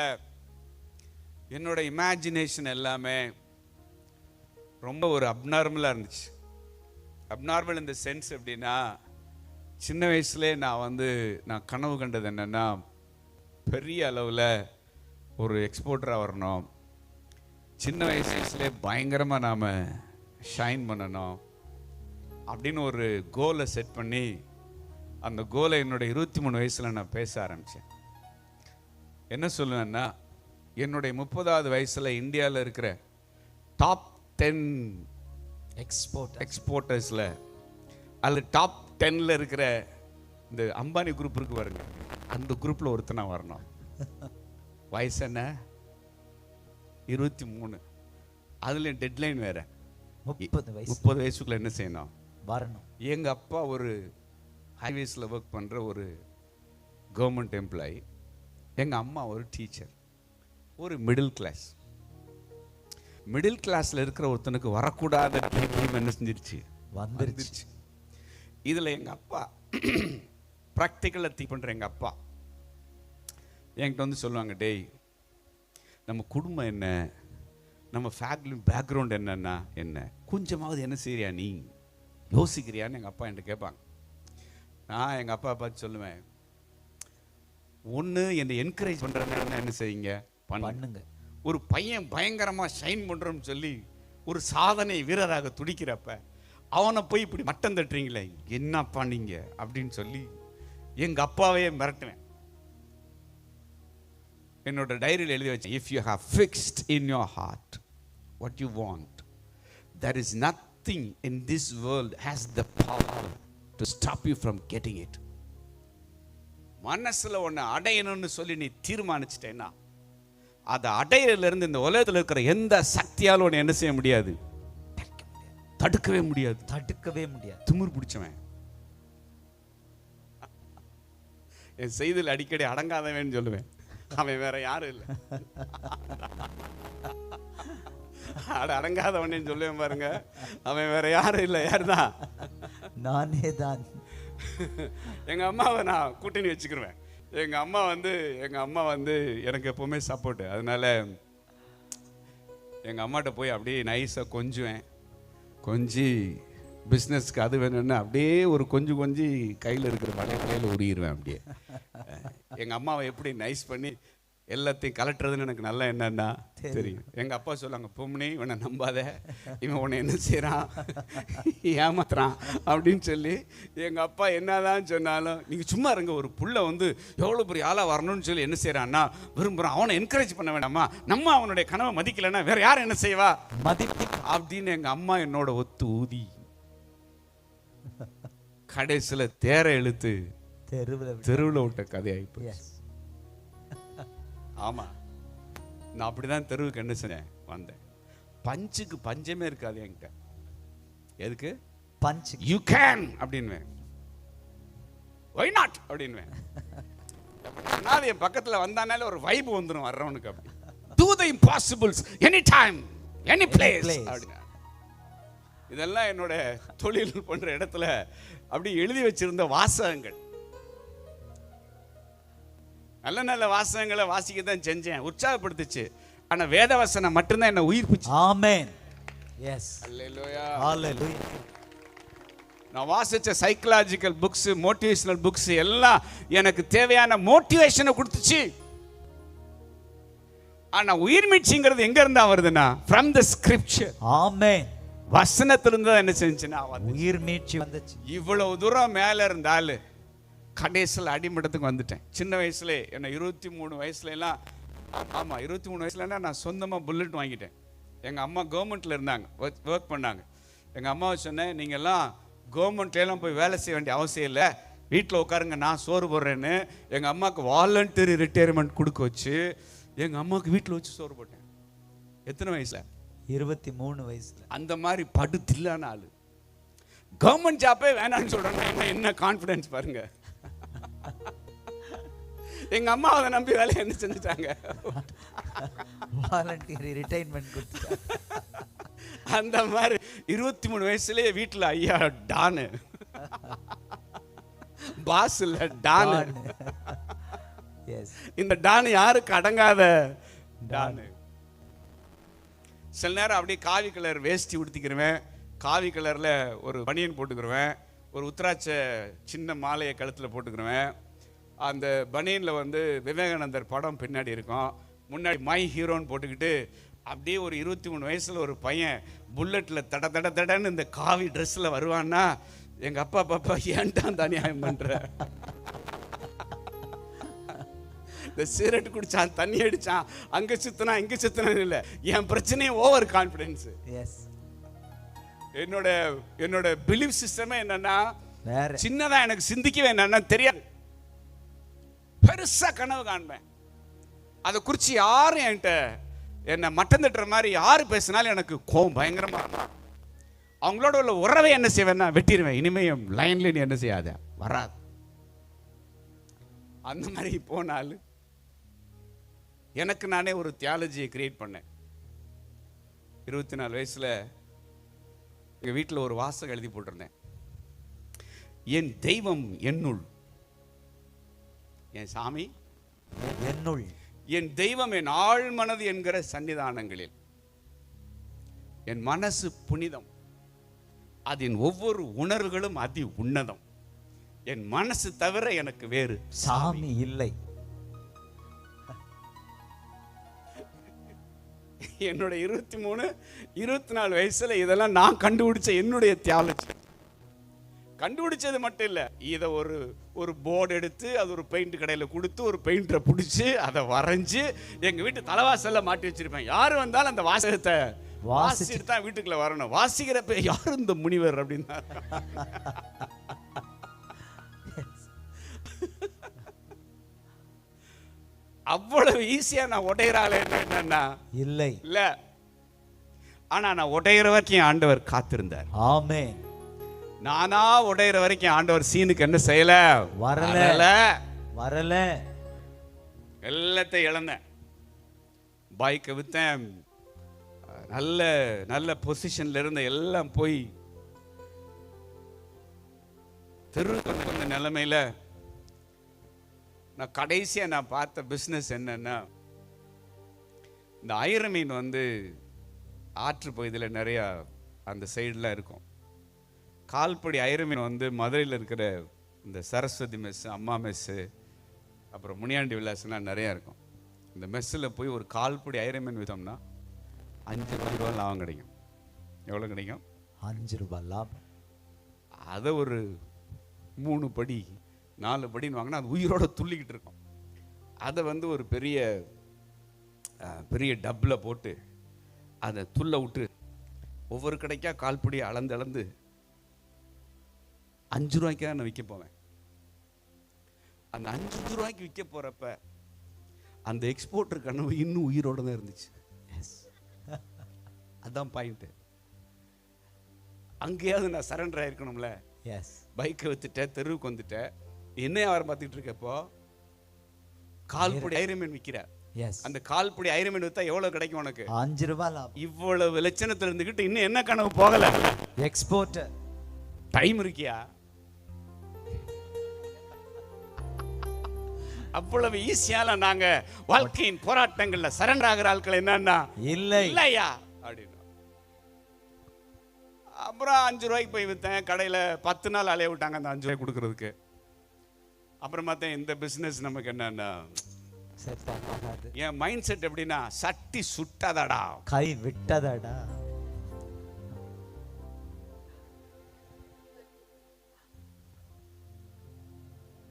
என்னோட இமேஜினேஷன் எல்லாமே ரொம்ப ஒரு அப்நார்மலா இருந்துச்சு. அப்நார்மல் இந்த சென்ஸ் எப்படின்னா, சின்ன வயசுல நான் கனவு கண்டது என்னன்னா, பெரிய அளவில் ஒரு எக்ஸ்போர்ட்டராக வரணும், சின்ன வயசுலேயே பயங்கரமாக நாம் ஷைன் பண்ணணும் அப்படின்னு ஒரு கோலை செட் பண்ணி அந்த கோலை என்னோட 23 வயசில் நான் பேச ஆரம்பித்தேன். என்ன சொல்லுவேன்னா, என்னுடைய 30வது வயசில் இந்தியாவில் இருக்கிற டாப் 10 எக்ஸ்போர்ட்டர்ஸில் அதில் டாப் 10ல் இருக்கிற இந்த அம்பானி குரூப் இருக்கு பாருங்க, அந்த குரூப்பில் ஒருத்தனா வரணும். வயசு என்ன? 23. அதுல டெட்லைன் வேற 30 வயசுக்குள்ள என்ன செய்யணும்? வரணும். எங்க அப்பா ஒரு ஹைவேஸில் ஒர்க் பண்ற ஒரு கவர்மெண்ட் எம்ப்ளாயி, எங்க அம்மா ஒரு டீச்சர், ஒரு மிடில் கிளாஸ்ல இருக்கிற ஒருத்தனுக்கு வரக்கூடாத டைம் என்ன செஞ்சிருச்சு? வந்துருச்சு. இதுல எங்க அப்பா ப்ராக்டிக்கலா திங்க் பண்ற எங்க அப்பா என்கிட்ட சொல்லுவாங்க, டேய் நம்ம குடும்பம் என்ன, நம்ம ஃபேமிலி பேக்ரவுண்ட் என்னன்னா என்ன, கொஞ்சமாவது என்ன செய்யறியா நீ, யோசிக்கிறியான்னு எங்கள் அப்பா என்கிட்ட கேட்பாங்க. நான் எங்கள் அப்பா பார்த்து சொல்லுவேன், ஒன்று என்னை என்கரேஜ் பண்ணுறேன்னா என்ன செய்யுங்க, பண்ணுங்க. ஒரு பையன் பயங்கரமாக ஷைன் பண்ணுறோன்னு சொல்லி ஒரு சாதனை வீரராக துடிக்கிறப்ப அவனை போய் இப்படி மட்டம் தட்டுறீங்களே, என்ன பண்ணீங்க அப்படின்னு சொல்லி எங்கள் அப்பாவையே மிரட்டுவேன். என்னோட டைரியில் எழுதி வச்சேன், if you have fixed in your heart what you want, there is nothing in this world has the power to stop you from getting it. மனசுல ஒன்று அடையணும்னு சொல்லி நீ தீர்மானிச்சிட்டேன்னா அதை அடையிலிருந்து இந்த உலகத்தில் இருக்கிற எந்த சக்தியாலும் ஒன்று என்ன செய்ய முடியாது, தடுக்கவே முடியாது. திமிர் பிடிச்சவன் என் செய்தியில் அடிக்கடி அடங்காதவன் சொல்லுவேன், அவன் வேற யாரும் இல்லை. அடங்காதவனே சொல்லுவேன் பாருங்க, அவன் வேற யாரும் இல்லை. யாருதான்? நானே தான். எங்க அம்மாவை நான் கூட்டணி வச்சுக்கிருவேன். எங்க அம்மா வந்து எனக்கு எப்பவுமே சப்போர்ட். அதனால எங்க அம்மாட்ட போய் அப்படியே நைஸா கொஞ்சி பிஸ்னஸ்க்கு அது வேணும்னு அப்படியே ஒரு கொஞ்சி கையில் இருக்கிற மலையில உருகிடுவேன். அப்படியே எங்க அம்மாவை எப்படி நைஸ் பண்ணி எல்லாத்தையும் கலட்டுறதுன்னு எனக்கு நல்லா என்னன்னா தெரியும். எங்க அப்பா சொல்லுவாங்க, பொம்னி இவனை நம்பாத, இவன் உன்னை என்ன செய்யறான், ஏமாத்துறான் அப்படின்னு சொல்லி எங்க அப்பா என்னதான் சொன்னாலும் நீங்க சும்மா இருங்க, ஒரு புள்ள எவ்வளவு பெரிய ஆளா வரணும்னு சொல்லி என்ன செய்யறான்னா விரும்புறான், அவனை என்கரேஜ் பண்ண வேண்டாமா, நம்ம அவனுடைய கனவை மதிக்கலன்னா வேற யாரும் என்ன செய்வா மதிப்பு அப்படின்னு எங்க அம்மா என்னோட ஒத்து ஊதி கடைசியில தேர இழுத்து தெருவில் விட்ட கதையாயிப்போச்சு. ஆமா, நான் அப்படிதான் தெருவுக்கு என்ன செஞ்சேன், வந்தேன். பஞ்சுக்கு பஞ்சமே இருக்காது என்கிட்ட. எதுக்கு பஞ்ச்? யூ கேன் அப்படின்வேன், ஒய் நாட் அப்படின்வேன். என் பக்கத்துல வந்தானால ஒரு வைப் வந்துடும் வர்றவனுக்கு. அப்படி do the impossibles anytime any place அப்படின்னா. இதெல்லாம் என்னோட தொழில் பண்ற இடத்துல அப்படி எழுதி வச்சிருந்த வாசகங்கள். நல்ல நல்ல வாசகங்களை வாசிக்க தான் செஞ்சேன், உற்சாகப்படுத்துச்சு. ஆனா வேதவசனம் மட்டும்தான் என்ன உயிர்ப்பிச்சு. ஆமென். எஸ், அல்லேலூயா, அல்லேலூயா. நான் வாசிச்ச சைக்காலஜிக்கல் புக்ஸ், மோட்டிவேஷனல் புக்ஸ் எல்லாம் எனக்கு தேவையான மோட்டிவேஷனை கொடுத்துச்சு. ஆனா உயிர் மீட்சிங்கிறது எங்க இருந்தா வருதுன்னா from the scripture. ஆமென். வசனத்திலிருந்து தான் என்ன செஞ்சுனா உயிர் மீட்சி வந்துச்சு. இவ்வளவு தூரம் மேல இருந்தாலும் கடைசியில் அடிமட்டத்துக்கு வந்துட்டேன். சின்ன வயசுல என்ன 23 வயசுல எல்லாம், ஆமா 23 வயசுலன்னா நான் சொந்தமாக புல்லட் வாங்கிட்டேன். எங்கள் அம்மா கவர்மெண்ட்டில் இருந்தாங்க, ஒர்க் பண்ணாங்க. எங்கள் அம்மாவை சொன்னேன், நீங்கள்லாம் கவர்மெண்ட்லாம் போய் வேலை செய்ய வேண்டிய அவசியம் இல்லை, வீட்டில் உட்காருங்க, நான் சோறு போடுறேன்னு எங்கள் அம்மாவுக்கு வாலண்டரி ரிட்டையர்மெண்ட் கொடுக்க வச்சு எங்கள் அம்மாவுக்கு வீட்டில் வச்சு சோறு போட்டேன். எத்தனை வயசுல? 23 வயசுல. அந்த மாதிரி படுத்தில்லான ஆளு கவர்மெண்ட் ஜாப்பே வேணான்னு சொல்கிறேன். என்ன கான்ஃபிடன்ஸ் பாருங்க. எங்க அம்மா அதை நம்பி வேலையை என்ன செஞ்சுட்டாங்க, வாலண்டரி ரிட்டையர்மெண்ட் கொடுத்துட்டாங்க. அந்த மாதிரி 23 வயசுலயே வீட்டுல ஐயா டானு, பாஸ் இல்ல டானு. எஸ். இந்த டான் யாருக்கு அடங்காத டான். சில நேரம் அப்படியே காவி கலர் வேஷ்டி உடுத்திக்கிறவேன், காவி கலரில் ஒரு பனியன் போட்டுக்கிருவேன், ஒரு உத்தராட்ச சின்ன மாலையை கழுத்தில் போட்டுக்கிருவேன். அந்த பனியனில் வந்து விவேகானந்தர் படம் பின்னாடி இருக்கும், முன்னாடி மை ஹீரோன்னு போட்டுக்கிட்டு அப்படியே ஒரு 23 வயசில் ஒரு பையன் புல்லட்டில் தட தட தடன்னு இந்த காவி ட்ரெஸ்ஸில் வருவான்னா எங்கள் அப்பா பாப்பா ஏன்டான் தனியாயம் பண்ணுற, இந்த சிகரெட் குடிச்சான், தண்ணி அடிச்சான், அங்கே சுத்தினா இங்கே சுத்தினா இல்லை, என் பிரச்சனையே ஓவர் கான்ஃபிடென்ஸ். எஸ். என்னோட பிலீஃப் சிஸ்டமே என்னன்னா வேற சின்னதா எனக்கு சிந்திக்கவே என்னன்னா தெரியாது, பெருசா கனவு காண்பேன். அதை குறித்து யாரும் என்கிட்ட என்ன மட்டம் தட்டுற மாதிரி யாரு பேசினாலும் எனக்கு கோவம் பயங்கரமா. அவங்களோட உள்ள உறவை என்ன செய்வேன்னா வெட்டிடுவேன். இனிமே லைன்ல நீ என்ன செய்யாத, வராது. அந்த மாதிரி போனால் எனக்கு நானே ஒரு தியாலஜியை கிரியேட் பண்ணேன். 24 வயசுல எங்க வீட்டில் ஒரு வாசகம் எழுதி போட்டிருந்தேன். என் தெய்வம் என்னுள், என் சாமி என்னுள், என் தெய்வம் என் ஆழ் மனது என்கிற சன்னிதானங்களில், என் மனசு புனிதம், அதன் ஒவ்வொரு உணர்வுகளும் அதி உன்னதம், என் மனசு தவிர எனக்கு வேறு சாமி இல்லை. என்னோட 23, 24 வயசுல இதெல்லாம் நான் கண்டுபிடிச்ச என்னுடைய தியாலஜி. கண்டுபிடிச்சது மட்டும் இல்ல, இதை ஒரு போர்டு எடுத்து அது ஒரு பெயிண்ட் கடையில் கொடுத்து ஒரு பெயிண்டரை பிடிச்சி அதை வரைஞ்சு எங்க வீட்டு தலைவாசல்ல மாட்டி வச்சிருப்பேன். யாரு வந்தாலும் அந்த வாசகத்தை வாசிச்சுட்டு தான் வீட்டுக்குள்ள வரணும். வாசிக்கிறப்ப யாரு இந்த முனிவர் அப்படின்னா அவ்வளவு ஈஸியா நான் உடையிறாள் என்னன்னா இல்லை இல்ல. ஆனா நான் உடையிற வரைக்கும் ஆண்டவர் காத்திருந்தார். ஆமென். நானா உடையிற வரைக்கும் ஆண்டவர் சீனுக்கு என்ன செய்யல, வரல. எல்லாத்தையும் இழந்தேன். பைக்கை வித்தேன், நல்ல நல்ல பொசிஷன்ல இருந்த எல்லாம் போய் தெருவுக்கு வந்த நிலைமையில நான் கடைசியா நான் பார்த்த பிசினஸ் என்னன்னா, இந்த ஐர மீன் வந்து ஆற்று பகுதியில் நிறைய அந்த சைடுலாம் இருக்கும். கால்படி ஐர மீன் வந்து மதுரையில் இருக்கிற இந்த சரஸ்வதி மெஸ், அம்மா மெஸ்ஸு, அப்புறம் முனியாண்டி விலாஸ்லாம் நிறையா இருக்கும். இந்த மெஸ்ஸில் போய் ஒரு கால்படி ஐர மீன் விற்றோம்னா 5 ரூபா லாபம் கிடைக்கும். எவ்வளோ கிடைக்கும்? 5 ரூபாய் லாபம். அதை ஒரு 3 படி 4 படின்னு வாங்கினா அது உயிரோட துள்ளிக்கிட்டு இருக்கும். அதை வந்து ஒரு பெரிய பெரிய டப்பில் போட்டு அதை துள்ள விட்டு ஒவ்வொரு கடைக்கா கால்படி அளந்து 5 ரூபாய்க்காக நான் விற்க போவேன். அந்த 5 ரூபாய்க்கு விற்க போறப்ப அந்த எக்ஸ்போர்ட்டர் கனவு இன்னும் உயிரோட தான் இருந்துச்சு. அதான் பாயிண்ட். அங்கேயாவது நான் சரண்டர் ஆயிருக்கணும்ல. பைக்கை வித்துட்டேன், தெருவுக்கு வந்துட்டேன். என்ன வியாபாரம் பார்த்துட்டு இருக்கப்போ கால்படி ஐரமீன் விற்கிற. அந்த கால்படி ஐரமீன் வித்தா எவ்வளவு கிடைக்கும் உனக்கு? 5 ரூபாய் லாபம். இவ்வளவு லட்சணத்துல இருந்துகிட்டு இன்னும் என்ன கனவு போகல? எக்ஸ்போர்ட்டர். டைம் இருக்கியா? அவ்வளவு ஈஸியால நாங்க வாழ்க்கையின் போராட்டங்கள்ல சரண்டர் ஆகிற ஆட்கள் என்னன்னா இல்லையா அப்படின்னு. அப்புறம் 5 ரூபாய்க்கு போய் வித்தேன். கடையில 10 நாள் அலைய விட்டாங்க அந்த 5 ரூபாய் கொடுக்கறதுக்கு. அப்புறம் பார்த்தேன் இந்த பிசினஸ் நமக்கு என்னன்னா என் மைண்ட் செட் எப்படின்னா, சட்டி சுட்டதடா கை விட்டதடா.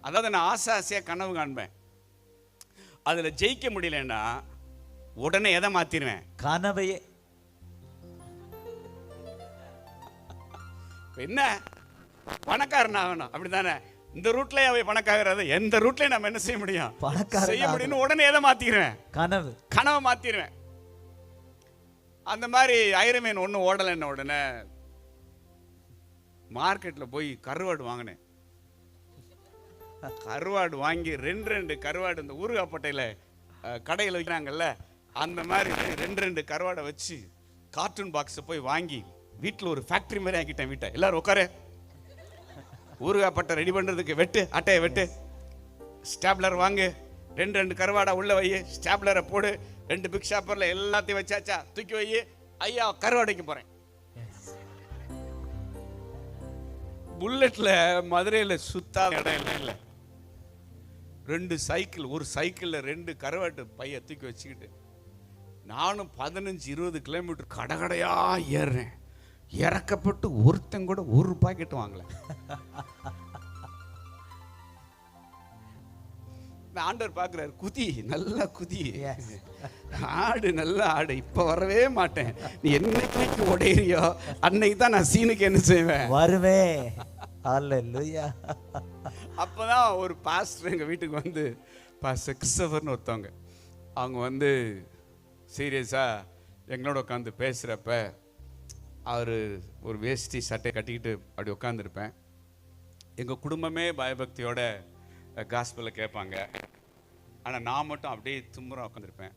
அதாவது நான் ஆசையா கனவு காண்பேன். அதுல ஜெயிக்க முடியலன்னா உடனே எதை மாத்திருவேன்? கனவையே. என்ன பணக்காரன் ஆகணும் அப்படித்தானே? இந்த ரூட்லயே அவை பணக்காகிறது, எந்த ரூட்லயும் நம்ம என்ன செய்ய முடியும்? செய்ய முடியும். உடனே எதை மாத்திடுவேன்? கனவை மாத்திடுவேன். அந்த மாதிரி ஐரமீன் ஒன்றும் ஓடலை. என்ன உடனே மார்க்கெட்ல போய் கருவாடு வாங்கினேன். கருவாடு வாங்கி 2 கருவாடு இந்த ஊறுகாப்பட்டையில கடையில் வைக்கிறாங்கல்ல, அந்த மாதிரி 2 கருவாடை வச்சு கார்ட்டூன் பாக்ஸை போய் வாங்கி வீட்டில் ஒரு ஃபேக்டரி மாதிரி ஆக்கிட்டேன். வீட்டை எல்லாரும் உட்காரு, ஊறுகாப்பட்டை ரெடி பண்றதுக்கு வெட்டு, அட்டையை வெட்டு, ஸ்டாப்லர் வாங்கு, ரெண்டு கருவாடா உள்ள வை, ஸ்டாப்லரை போடு, 2 பிக் ஷாப்பர்ல எல்லாத்தையும் வச்சாச்சா, தூக்கி வை, ஐயா கருவாடைக்கு போறேன். புல்லட்ல மதுரையில சுத்தாத இடம் இல்லை. 2 சைக்கிள், ஒரு சைக்கிள்ல 2 கருவாட்டு பைய தூக்கி வச்சுக்கிட்டு நானும் 15-20 கிலோமீட்டர் கடகடையா ஏறுறேன். இறக்கப்பட்டு ஒருத்தன் கூட ஒரு பாக்கெட் வாங்கல. ஆண்டவர் பார்க்கிறார், குதி, நல்லா குதி, ஆடு, நல்லா ஆடு, இப்ப வரவே மாட்டேன், நீ என்னைக்கு உடையறியோ அன்னைக்கு தான் நான் சீனுக்கு என்ன செய்வேன், வருவேன். ஹல்லேலூயா. அப்பதான் ஒரு பாஸ்டர் எங்க வீட்டுக்கு வந்து, பாஸ்டர் கிறிஸ்டோபர்னு ஒருத்தவங்க, அவங்க வந்து சீரியஸா எங்களோட உட்காந்து பேசுறப்ப அவர் ஒரு வேஷ்டி சட்டை கட்டிக்கிட்டு அப்படி உட்காந்துருப்பேன். எங்கள் குடும்பமே பயபக்தியோட காஸ்பலை கேட்பாங்க. ஆனால் நான் மட்டும் அப்படியே தும்புற உட்காந்துருப்பேன்.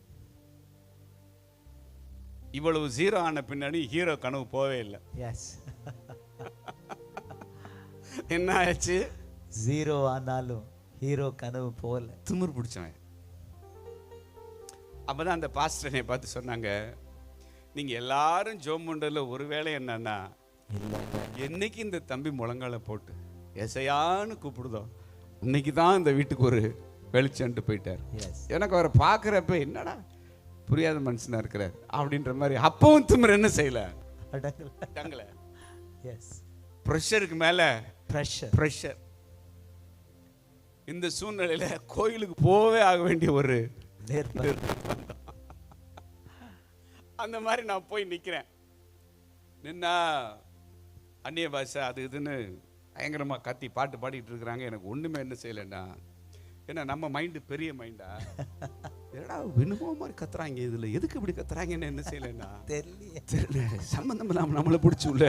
இவ்வளவு ஜீரோ ஆன பின்னாடி ஹீரோ கனவு போவே இல்லை. என்ன ஆச்சு? ஜீரோ ஆனாலும் ஹீரோ கனவு போல. திமிர் பிடிச்சவன். அப்பதான் அந்த பாஸ்டர் என்னை பார்த்து சொன்னாங்க, நீங்க எல்லாரும் ஜோமுண்டல ஒரு வேளை என்னன்னா, என்னைக்கு இந்த தம்பி முழங்கால போட்டு எசையான்னு கூப்பிடுதோ இன்னைக்கு தான் இந்த வீட்டுக்கு ஒரு வெளிச்சன்ட்டு போயிட்டார். எனக்கு அவரை பார்க்குறப்ப என்னடா புரியாத மனுஷனா இருக்கிறார் அப்படின்ற மாதிரி. அப்பவும் திமிர் என்ன செய்யல, அடங்கல. ப்ரெஷருக்கு மேல ப்ரெஷர். இந்த சூழ்நிலையில கோயிலுக்கு போவே ஆக வேண்டிய ஒரு அந்த மாதிரி நான் போய் நிக்கிறேன். நின்னா அந்நிய பாஷை அது இதுன்னு பயங்கரமா கத்தி பாட்டு பாடிட்டு இருக்கிறாங்க. எனக்கு ஒண்ணுமே என்ன செய்யலன்னா, ஏன்னா நம்ம மைண்டு பெரிய மைண்டா, ஏடா வினுமோ மாதிரி கத்துறாங்க, இதுல எதுக்கு இப்படி கத்துறாங்கன்னு என்ன செய்யலன்னா தெரியல, சம்பந்தம் இல்லாம நம்மளை பிடிச்சி உள்ள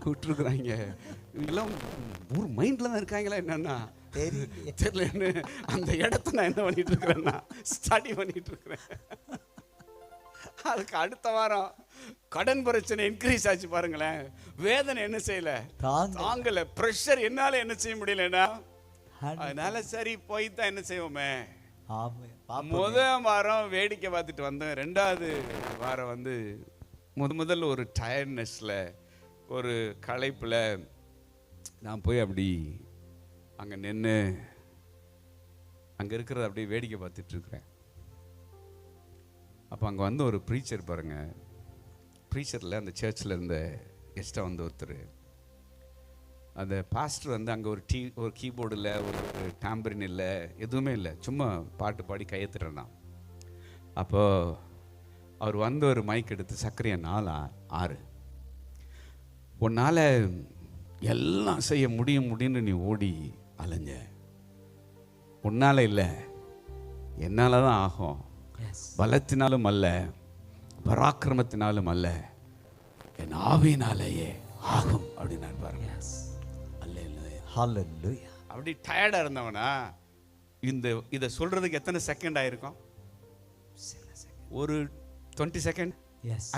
விட்டுருக்குறாங்க. இவங்கெல்லாம் ஒரு மைண்ட்ல தான் இருக்காங்களா என்னன்னா தெரியலன்னு அந்த இடத்த நான் என்ன பண்ணிட்டு இருக்கிறேன்னா ஸ்டடி பண்ணிட்டு இருக்கிறேன். அதுக்கு அடுத்த வாரம் கடன் பிரச்சனை இன்க்ரீஸ் ஆச்சு பாருங்களேன். வேதனை என்ன செய்யல, தாங்கல. பிரஷர் என்னால என்ன செய்ய முடியலன்னா, அதனால சரி போய் தான் என்ன செய்வோமே. முதல் வாரம் வேடிக்கை பார்த்துட்டு வந்தேன். 2வது வாரம் வந்து முதல்ல ஒரு டயர்ட்னஸ்ல ஒரு களைப்புல நான் போய் அப்படி அங்க நின்று அங்க இருக்கிறத அப்படியே வேடிக்கை பார்த்துட்டு இருக்கிறேன். அப்போ அங்கே வந்து ஒரு ப்ரீச்சர் பாருங்க, ப்ரீச்சரில் அந்த சர்ச்சில் இருந்த கெஸ்ட்டாக வந்து ஒருத்தர், அந்த பாஸ்டர் வந்து அங்கே ஒரு கீபோர்டில் ஒரு டாம்பரின் இல்லை, எதுவுமே இல்லை, சும்மா பாட்டு பாடி கையெத்துறேன்னா. அப்போது அவர் வந்து ஒரு மைக் எடுத்து, சக்கரையா 4-6 உன்னால் எல்லாம் செய்ய முடியும்னு நீ ஓடி அலைஞ்ச, உன்னால் இல்லை என்னால் தான் ஆகும், பலத்தினாலும் அல்ல பராக்கிரமத்தினாலும் அல்ல என் ஆவியினாலேயே ஆகும் அப்படின்னு பாருங்க. அப்படி டயர்டா இருந்தவனா இதை சொல்றதுக்கு எத்தனை செகண்ட் ஆயிருக்கும்? ஒரு 20 செகண்ட்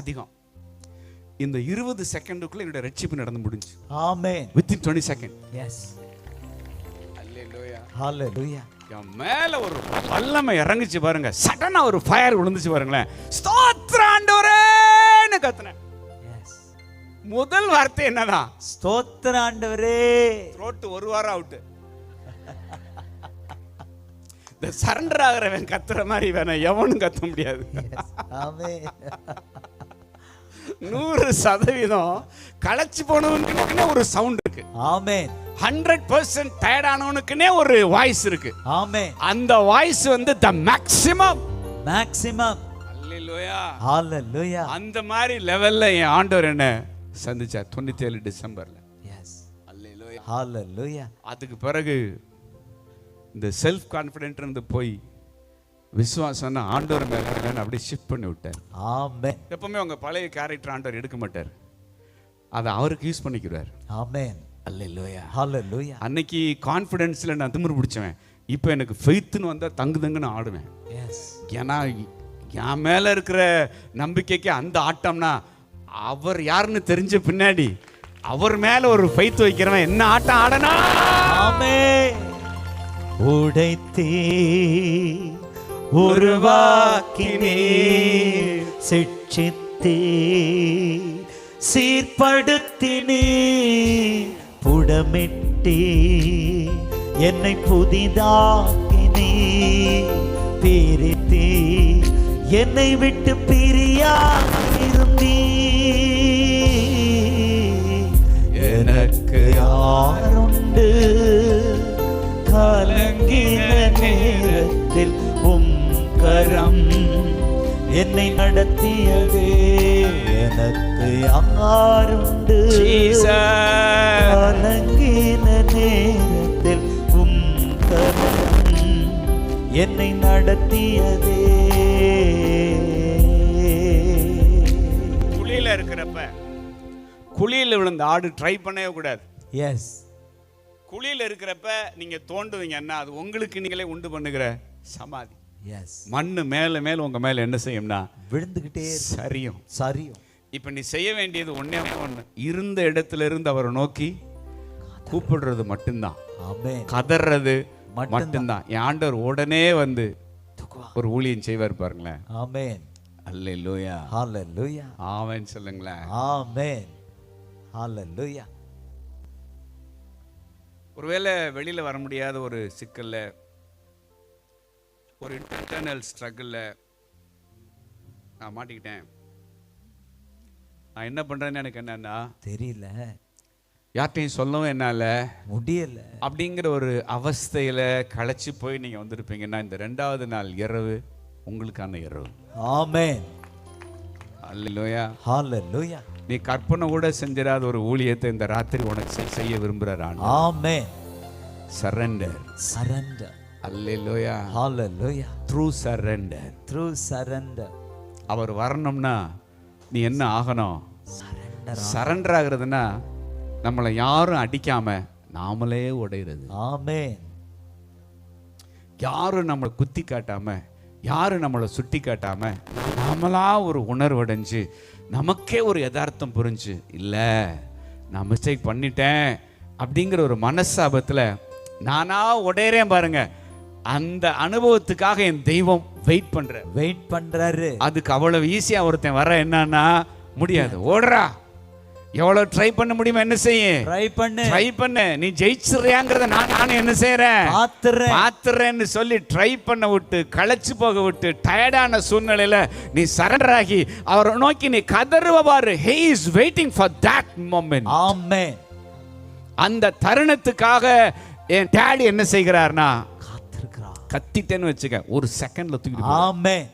அதிகம். இந்த 20 செகண்டுக்குள்ள என்னோட ரட்சிப்பு நடந்து முடிஞ்சு. Amen. Within 20 second. Yes. Hallelujah. ஹalleluya. என் மேல ஒரு வல்லமை இறங்குச்சு பாருங்க. சடனா ஒரு ஃபயர் விழுந்துச்சு பாருங்களேன். ஸ்தோத்திர ஆண்டவரேன்னு கத்துனேன். முதல் வார்த்தை என்னதான்? ஸ்தோத்திர ஆண்டவரே. ரோட்டு ஒரு வாரம் அவுட். இந்த சரண்டர் ஆகிறவன் கத்துற மாதிரி வேணா எவனும் கத்த முடியாது. ஆமென். 100% களைச்சு போனவனுக்குனே ஒரு சவுண்ட் இருக்கு. ஆமென். 100% டயர்ட் ஆனவனுக்குனே ஒரு வாய்ஸ் இருக்கு. ஆமென். அந்த வாய்ஸ் வந்து தி மேக்ஸிமம். அல்லேலூயா. ஹalleluya. அந்த மாதிரி லெவல்ல என் ஆண்டவர் என்ன சந்திச்சார் 97 டிசம்பர்ல. எஸ். அல்லேலூயா. ஹalleluya. அதுக்கு பிறகு இந்த செல்ஃப் கான்ஃபிடென்ட் இருந்து போய் விசுவாசம் ஆண்டவர் மேல அப்படியே ஷிஃப்ட் பண்ணி விட்டார். ஆமென். எப்பவுமே உங்க பழைய கேரக்டர் ஆண்டவர் எடுக்க மாட்டார், அதை அவருக்கு யூஸ் பண்ணிக்கிறார். ஆமென். அல்லேலூயா. ஹalleluya. அன்னைக்கு கான்ஃபிடன்ஸ்ல நான் திமிரு பிடிச்சவன், இப்போ எனக்கு ஃபெய்த்னு வந்தா தங்குன்னு ஆடுவேன். எஸ். ஏன்னா என் மேல இருக்கிற நம்பிக்கைக்கு அந்த ஆட்டம்னா அவர் யாருன்னு தெரிஞ்ச பின்னாடி அவர் மேல ஒரு ஃபெய்த் வைக்கிறவன் என்ன ஆட்டம் ஆடனா. ஆமென். உடைத்தே உருவாக்கினே சிட்சித்தே சீர்படுத்தினே புடமிட்டே என்னை புதிதாக்கினே பிரித்தே என்னை விட்டு பிரியாதிருந்தீ எனக்கு யாருண்டு கலங்கின நேரத்தில் கரம் என்னை நடத்தியதே எனக்கு யாருண்டு கலங்கின நேரத்தில் கரம் என்னை நடத்தியதே குழியில இருக்கிறப்ப குழியில விழுந்த ஆடு ட்ரை பண்ணவே கூடாது. எஸ், குழியில இருக்கிறப்ப நீங்க தோண்டுவீங்கன்னா அது உங்களுக்கு நீங்களே உண்டு பண்ணுகிற சமாதி. எஸ், மண்ணு மேல மேல உங்க மேல என்ன செய்யும்னா விழுந்துகிட்டே சரியும். இப்ப நீ செய்ய வேண்டியது ஒண்ணே ஒண்ணு, இருந்த இடத்துல இருந்து அவரை நோக்கி கூப்பிடுறது மட்டும்தான், கதறது மட்டும்தான். என் ஆண்டவர் உடனே வந்து ஒரு ஊழியம் செய்வார் பாருங்களேன். ஆமென், அல்லேலூயா, ஹalleluya, ஆமென் சொல்லுங்களேன். ஆமென், ஹalleluya. ஒருவேளை வெளியில வர முடியாத ஒரு சிக்கல்ல, ஒரு இன்டர்னல் ஸ்ட்ரகிள்ல நான் மாட்டிக்கிட்டேன். நான் என்ன பண்றேன்னு எனக்கு என்னன்னா தெரியல, யார்ட்டையும் சொல்லவும் என்னால முடியல அப்படிங்கிற ஒரு அவஸ்தையில களைச்சு போய் நீங்க வந்திருப்பீங்கன்னா இந்த 2வது நாள் இரவு உங்களுக்கான இரவு. ஆமென், அல்லேலூயா, ஹalleluya. நீ கற்பனை கூட செஞ்சிராத ஒரு ஊழியத்தை இந்த ராத்திரி உனக்கு செய்ய விரும்புறார் ஆண்டவர். ஆமென், சரண்டர், அல்லேலூயா, ஹalleluya. த்ரூ சரண்டர், அவர் வரணும்னா நீ என்ன ஆகணும்? சரண்டர் ஆகிறதுனா நம்மளை யாரும் அடிக்காம நாமளே உடையிறது. ஆமென். யாரும் நம்மளை குத்தி காட்டாம, யாரும் நம்மளை சுட்டி காட்டாம, நாமளா ஒரு உணர்வடைஞ்சு நமக்கே ஒரு யதார்த்தம் புரிஞ்சு, இல்ல நான் மிஸ்டேக் பண்ணிட்டேன் அப்படிங்கிற ஒரு மனசாபத்துல நானா உடையறேன் பாருங்க, அந்த அனுபவத்துக்காக என் தெய்வம் வெயிட் பண்றாரு. அதுக்கு அவ்வளவு ஈஸியா ஒருத்தன் வர என்னன்னா முடியாது. ஓடுறா, எவ்வளவு ட்ரை பண்ண முடியுமா என்ன செய்ய, ட்ரை பண்ணு, நீ ஜெயிச்சிடுறியாங்கிறத நான் என்ன செய்யறேன், பாத்துறேன்னு சொல்லி ட்ரை பண்ண விட்டு, களைச்சு போக விட்டு, டயர்டான சூழ்நிலையில நீ சரண்டர் ஆகி அவரை நோக்கி நீ கதறுவ பாரு. he is waiting for that moment. ஆமென். அந்த தருணத்துக்காக என் டாடி என்ன செய்கிறார்னா காத்திருக்கிறார். கத்திட்டேன்னு வச்சுக்க, ஒரு செகண்ட்ல தூக்கி. ஆமென்,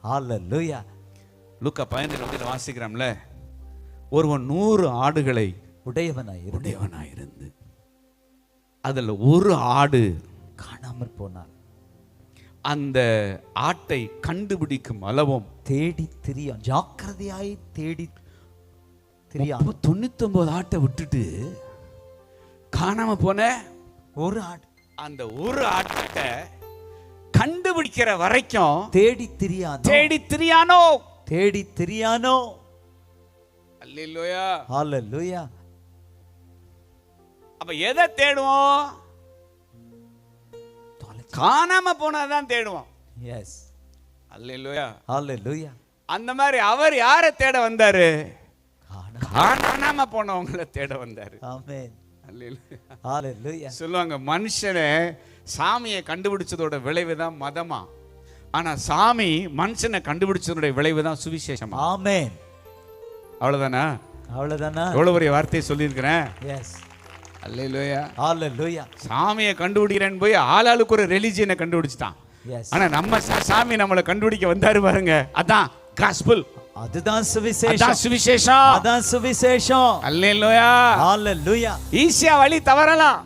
ஹalleluya. லூக்கா 15 வாசிக்கிறோம்ல, ஒருவன் 100 ஆடுகளை உடையவனாயிருந்து அதுல ஒரு ஆடு காணாமற் போனார். அந்த ஆட்டை கண்டுபிடிக்கும் அளவும் தேடி திரியான், ஜாக்கிரதையாய் தேடி திரியான். 99 ஆட்டை விட்டுட்டு காணாம போன ஒரு ஆடு, அந்த ஒரு ஆட்டை கண்டுபிடிக்கிற வரைக்கும் தேடி திரியானோ. அல்லேலூயா, ஹalleluya. அப்ப எதை தேடுவோம்? காணாம போனாதான் தேடுவோம். எஸ், அல்லேலூயா, ஹalleluya. அந்த மாதிரி அவர் யாரை தேட வந்தாரு? காணாம போனவங்களை தேட வந்தாரு. ஆமென், அல்லேலூயா, ஹalleluya. சொல்லுவாங்க, மனுஷனை சாமியை கண்டுபிடிச்சதோட விளைவுதான் மதமா, ஆனா சாமி மனுஷனை கண்டுபிடிச்சதோட விளைவுதான் சுவிசேஷமா. ஆமென். அவ்வளவுதானா? எவ்வளவு பெரிய வார்த்தையை சொல்லியிருக்கிறேன். எஸ், அல்லேலூயா, ஹalleluya. சாமியை கண்டுபிடிக்கிறேன்னு போய் ஆளாளுக்கு ஒரு ரிலிஜியனை கண்டுபிடிச்சிட்டான். ஆனா நம்ம சாமி நம்மளை கண்டுபிடிக்க வந்தாரு பாருங்க, அதான் காஸ்பல், அதுதான் சுவிசேஷம். அல்லேலூயா, ஹalleluya. ஈஸியா வழி தவறலாம்,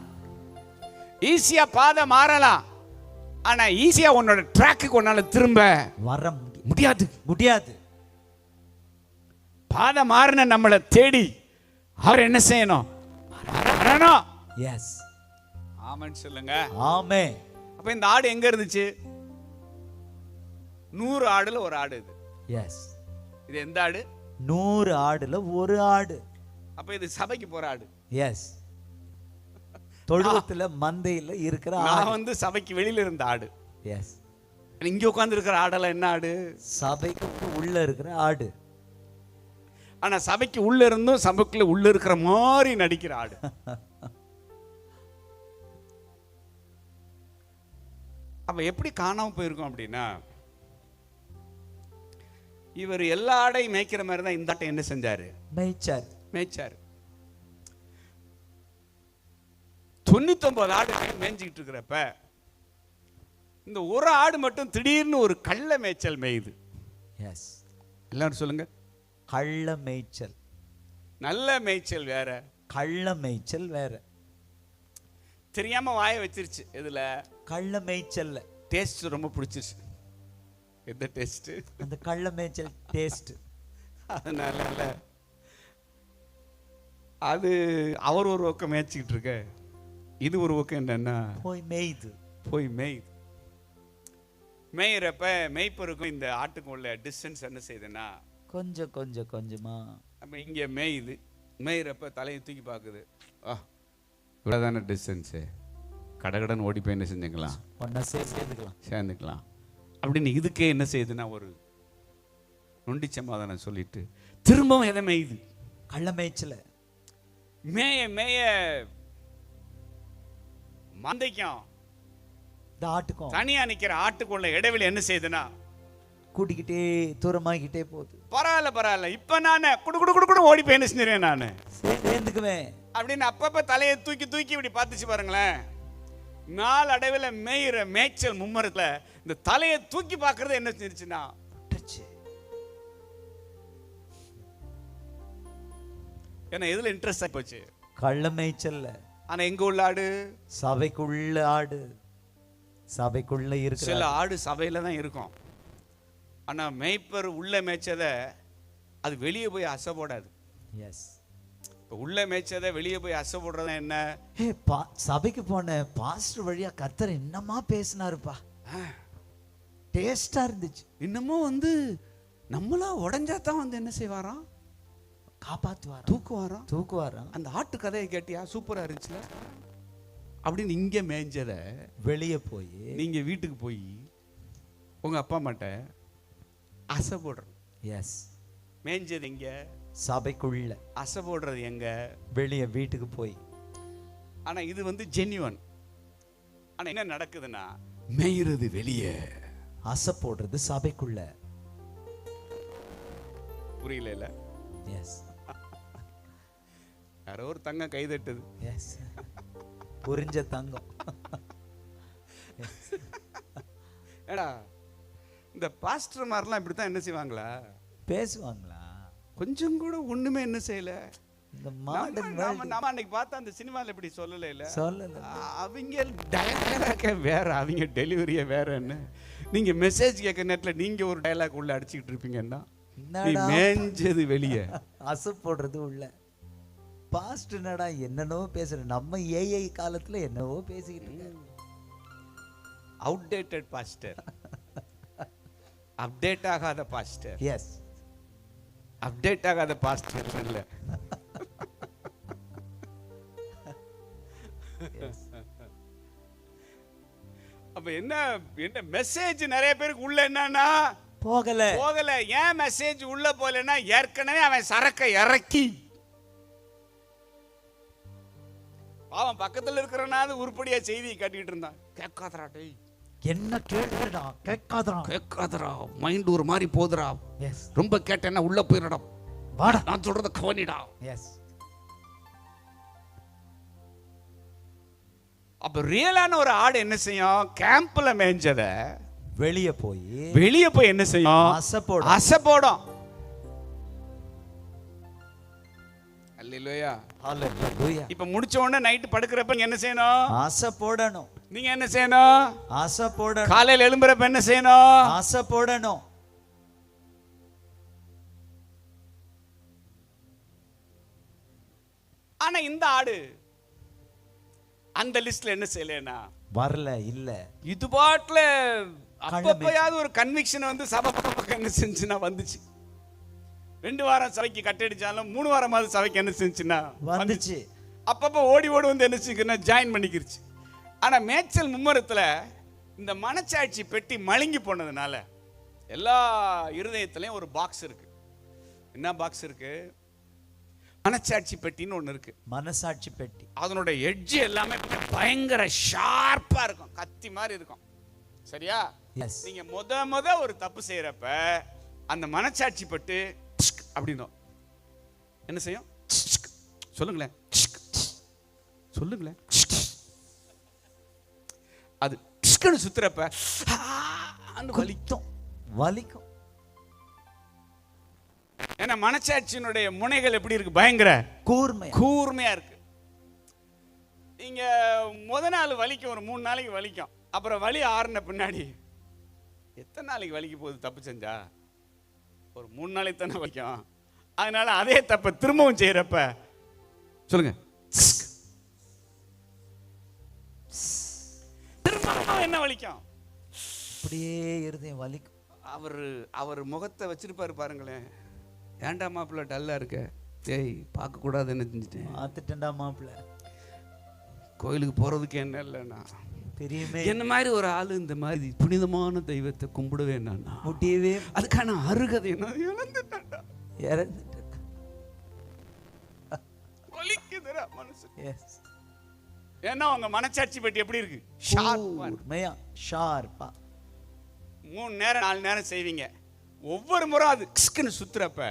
ஈஸியா பாதை மாறலாம், ஆனா ஈஸியா உன்னோட ட்ராக்குக்கு உன்னால திரும்ப வர முடியாது. பாதை மாறின நம்மளை தேடி அவர் என்ன செய்யணும்? வரணும். எஸ், ஆமென் சொல்லுங்க. ஆமென். அப்ப இந்த ஆடு எங்க இருந்துச்சு? 100 ஆடுல ஒரு ஆடு இது. எஸ், இது எந்த ஆடு? 100 ஆடுல ஒரு ஆடு. அப்ப இது சபைக்கு போற ஆடு. எஸ், தொழுவத்துல மந்தையில இருக்கிற நான் வந்து சபைக்கு வெளியில இருந்த ஆடு. எஸ். இங்க உட்கார்ந்து இருக்கிற ஆடெல்லாம் என்ன ஆடு? சபைக்கு உள்ள இருக்கிற ஆடு. ஆனா சபைக்கு உள்ள இருந்தும் சபைக்குள்ள உள்ள இருக்கிற மாதிரி நடிக்கிற ஆடு. அப்ப எப்படி காணாம போயிருக்கோம் அப்படின்னா, இவர் எல்லா ஆடையும் மேய்க்கிற மாதிரி தான் இந்த ஆட்டை என்ன செஞ்சாரு? மேய்ச்சாரு. 99 ஆடு மேய்ஞ்சிக்கிட்டு இருக்கிறப்ப இந்த ஒரு ஆடு மட்டும் திடீர்னு ஒரு கள்ள மேய்ச்சல் மேயுது. எஸ். எல்லாரும் சொல்லுங்க. கள்ள மேய்ச்சல். நல்ல மேய்ச்சல் வேற, கள்ள மேய்ச்சல் வேற. தெரியாம வாய வச்சிருச்சு. எதுல? கள்ள மேய்ச்சல்ல. டேஸ்ட் ரொம்ப பிடிச்சிருச்சு. எந்த டேஸ்ட்? அந்த கள்ள மேய்ச்சல் டேஸ்ட். அதனால அது அவர் ஒரு பக்கம் மேய்ச்சிக்கிட்டு இருக்க, இது ஒரு பக்கம் என்னன்னா போய் மேய்து. மேயிறப்ப மேய்ப்பருக்கும் இந்த ஆட்டுக்கும் உள்ள டிஸ்டன்ஸ் என்ன செய்யுதுன்னா கொஞ்சமா அப்ப இங்க மேயுது. மேயிறப்ப தலையை தூக்கி பார்க்குது. இவ்வளோதான டிஸ்டன்ஸு, கடகடன் ஓடி போய் என்ன செஞ்சுக்கலாம், ஒன்னா சேர்ந்துக்கலாம் அப்படின்னு இதுக்கே என்ன செய்யுதுன்னா ஒரு நொண்டி சமாதானம் சொல்லிட்டு திரும்பவும் எதை மேயுது? கள்ள மேய்ச்சல. மேய மந்தைக்கும் ஆட்டுக்கும் தனியா நிக்கிற ஆட்டுக்குள்ள இடைவெளி என்ன செய்யுதுன்னா கூட்டிக்கிட்டே தூரமாகிக்கிட்டே போகுது. பரவாயில்ல இப்ப நானு குடு ஓடி போய் என்ன செஞ்சிருவேன், நானு சேர்ந்துக்குவேன் அப்படின்னு அப்பப்ப தலையை தூக்கி இப்படி பார்த்துச்சு பாருங்களேன். நாள் அடைவில் மேயிற மேய்ச்சல் மும்மரத்துல இந்த தலையை தூக்கி பார்க்கறது என்ன செஞ்சிருச்சுன்னா ஏன்னா எதுல இன்ட்ரெஸ்ட் ஆகி போச்சு? கள்ள மேய்ச்சல்ல. ஆனா எங்க உள்ள ஆடு? சபைக்குள்ள ஆடு. சபைக்குள்ள இருக்கு. சில ஆடு சபையில தான் இருக்கும். ஆனா மேய்ப்பர் உள்ள மேய்ச்சதை அது வெளியே போய் அசை போடாது. எஸ். உள்ள மேய்ச்சதை வெளியே போய் அசை போடுறது என்ன? சபைக்கு போன பாஸ்டர் வழியா கர்த்தர் என்னமா பேசினாருப்பா, டேஸ்டா இருந்துச்சு. இன்னமும் வந்து நம்மளா உடஞ்சா தான் வந்து என்ன செய்வாராம்? காப்பாத்துவாராம், தூக்குவாராம். அந்த ஆட்டு கதையை கேட்டியா? சூப்பரா இருந்துச்சுல அப்படின்னு இங்க மேய்ஞ்சத வெளியே போய் நீங்க வீட்டுக்கு போய் உங்க அப்பா அம்மாட்ட அசை போடுறோம். எஸ். மேய்ஞ்சது எங்க? சபைக்குள்ள. அசை போடுறது எங்க? வெளியே வீட்டுக்கு போய். ஆனா இது வந்து ஜென்யூன். ஆனா என்ன நடக்குதுன்னா மேய்றது வெளியே, அசை போடுறது சபைக்குள்ள. புரியல? எஸ். யாரோ ஒரு தங்கம் கை தட்டுது. எஸ். புரிஞ்ச தங்கம். ஏடா இந்த பாஸ்டர் மாதிரிலாம் இப்படித்தான் என்ன செய்வாங்களா? பேசுவாங்களா? கொஞ்சம் கூட ஒண்ணுமே என்ன செய்யல. இந்த மாடர்ன் நாம அன்னைக்கு பார்த்தா அந்த சினிமால இப்படி சொல்லல. அவங்க டயலாக வேற, அவங்க டெலிவரியே வேறன்னு. நீங்க மெசேஜ் கேட்க நேரத்துல நீங்க ஒரு டயலாக் உள்ள அடிச்சுக்கிட்டு இருப்பீங்கன்னா மேஞ்சது வெளியே, அசை போடுறது உள்ள. பாஸ்டர் என்னடா என்னென்னவோ பேசுற, நம்ம ஏஐ காலத்துல என்னவோ பேசிக்கிட்டு இருக்காரு. அவுட்டேட்டட் பாஸ்டர், அப்டேட் ஆகாத பாஸ்டர். எஸ். அப்டேட் ஆகாத பாஸ்டர் இல்ல. அப்ப என்ன மெசேஜ் நிறைய பேருக்கு உள்ள என்னன்னா போகல. ஏன் மெசேஜ் உள்ள போலன்னா ஏற்கனவே அவன் சரக்கை இறக்கி அவன் பக்கத்துல இருக்கிறனாது உருப்படியா செய்தி காட்டிட்டு இருந்தான். கேட்காதரா டேய், என்ன கேட்கடா, கேட்காதரா, மைண்ட் ஒரு மாதிரி போதுடா. எஸ். ரொம்ப கேட்டேன்னா உள்ள போயிடா, வாடா, நான் சொல்றத கவனிடா. எஸ். அப்ப ரியலான ஒரு ஆடு என்ன செய்யும்? கேம்ப்ல மேய்ஞ்சத வெளியே போய் என்ன செய்யும்? அசை போடும். அல்லேலூயா. இப்ப முடிச்ச உடனே நைட் படுக்கிறப்ப என்ன செய்யணும்? அசை போடணும். நீங்க என்ன செய்யணும்? அசை போடணும். காலையில எழும்புறப்ப என்ன செய்யணும்? அசை போடணும். ஆனா இந்த ஆடு அந்த லிஸ்ட்ல என்ன செய்யலனா வரல. இல்ல, இது பாட்ல அப்பப்பயாவது ஒரு கன்விக்ஷன் வந்து சபை பக்கம் என்ன செஞ்சுனா வந்துச்சு. 2 வாரம் சபைக்கு கட்டடிச்சாலும் 3 வாரமாவது சபைக்கு என்ன செஞ்சுனா வந்துச்சு. அப்பப்போ ஓடி ஓடி வந்து என்ன செய்யுதுன்னா ஜாயின் பண்ணிக்கிருச்சு. ஆனால் மேய்ச்சல் மும்மரத்தில் இந்த மனச்சாட்சி பெட்டி மழுங்கி போனதுனால எல்லா இருதயத்திலையும் ஒரு பாக்ஸ் இருக்கு. என்ன பாக்ஸ் இருக்கு? மனச்சாட்சி பெட்டின்னு ஒன்று இருக்கு. மனசாட்சி பெட்டி. அதனோட எட்ஜ் எல்லாமே பயங்கர ஷார்ப்பா இருக்கும், கத்தி மாதிரி இருக்கும். சரியா? நீங்க முத ஒரு தப்பு செய்யறப்ப அந்த மனச்சாட்சி பட்டு அப்படின்னும் என்ன செய்யும்? சொல்லுங்களேன், சொல்லுங்களேன். அது சுத்துறப்ப வலிக்கும். ஏன்னா மனச்சாட்சியினுடைய முனைகள் எப்படி இருக்கு? பயங்கர கூர்மையா இருக்கு. நீங்க முத நாள் வலிக்கும், ஒரு 3 நாளைக்கு வலிக்கும். அப்புறம் வலி ஆறுன பின்னாடி எத்தனை நாளைக்கு வலிக்க போகுது? தப்பு செஞ்சா ஒரு 3 நாளைக்கு தானே வலிக்கும். அதனால அதே தப்ப திரும்பவும் செய்யறப்ப சொல்லுங்க, திரும்ப என்ன வலிக்கும்? அப்படியே இருதயம் வலிக்கும். அவர் முகத்தை வச்சிருப்பாரு பாருங்களேன். ஏன்டா மாப்பிள்ள டல்லா இருக்க? ஏய், பார்க்க கூடாது, என்ன செஞ்சுட்டேன்? பார்த்துட்டேன்டா மாப்பிள்ள. கோயிலுக்கு போறதுக்கு என்ன இல்லைன்னா தெரியுமே, என்ன மாதிரி ஒரு ஆளு இந்த மாதிரி புனிதமான தெய்வத்தை கும்பிடுவே நான் முடியவே. அதுக்கான அருகதை என்ன இழந்துட்டேன்டா, இறந்துட்டேன். வலிக்குதுடா மனசு. ஏன்னா உங்க மனச்சாட்சி பெட்டி எப்படி இருக்கு? ஷார்ப்பா. 3 நேரம் 4 நேரம் செய்வீங்க. ஒவ்வொரு முறை அது கிஸ்குன்னு சுத்துறப்ப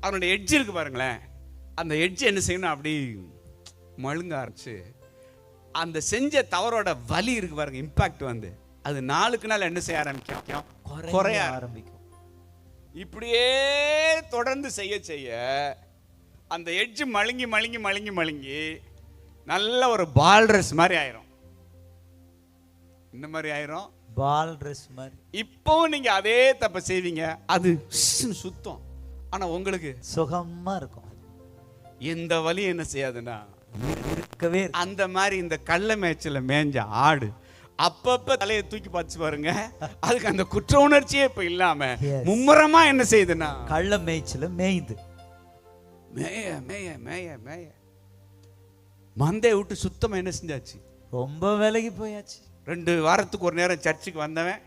அவனுடைய எட்ஜ் இருக்கு பாருங்களேன். அந்த எட்ஜ் என்ன செய்யணும்? அப்படி மழுங்க ஆரம்பிச்சு அந்த செஞ்ச தவறோட வலி இருக்கு பாருங்க, இம்பாக்ட் வந்து அது நாளுக்கு நாள் என்ன செய்ய ஆரம்பிக்கும்? குறைய ஆரம்பிக்கும். இப்படியே தொடர்ந்து செய்ய அந்த எட்ஜ் மழுங்கி மழுங்கி மழுங்கி மழுங்கி நல்ல ஒரு பால் ட்ரெஸ் மாதிரி ஆயிரும். இந்த மாதிரி ஆயிரும், பால் ட்ரெஸ் மாதிரி. இப்போவும் நீங்க அதே தப்ப செய்வீங்க, அது சுத்தம். ஆனா உங்களுக்கு சுகமா இருக்கும். எந்த வலி என்ன செய்யாதுன்னா இருக்கவே. அந்த மாதிரி இந்த கள்ள மேய்ச்சல மேய்ஞ்ச ஆடு அப்பப்ப தலையை தூக்கி பார்த்து பாருங்க, அதுக்கு அந்த குற்ற உணர்ச்சியே இப்ப இல்லாம மும்முரமா என்ன செய்யுதுன்னா கள்ள மேய்ச்சல மேயுது. மேய மேய மேய மேய மந்தையை விட்டு சுத்தமா என்ன செஞ்சாச்சு? ரொம்ப விலகி போயாச்சு. 2 வாரத்துக்கு ஒரு நேரம் சர்ச்சுக்கு வந்தவன்,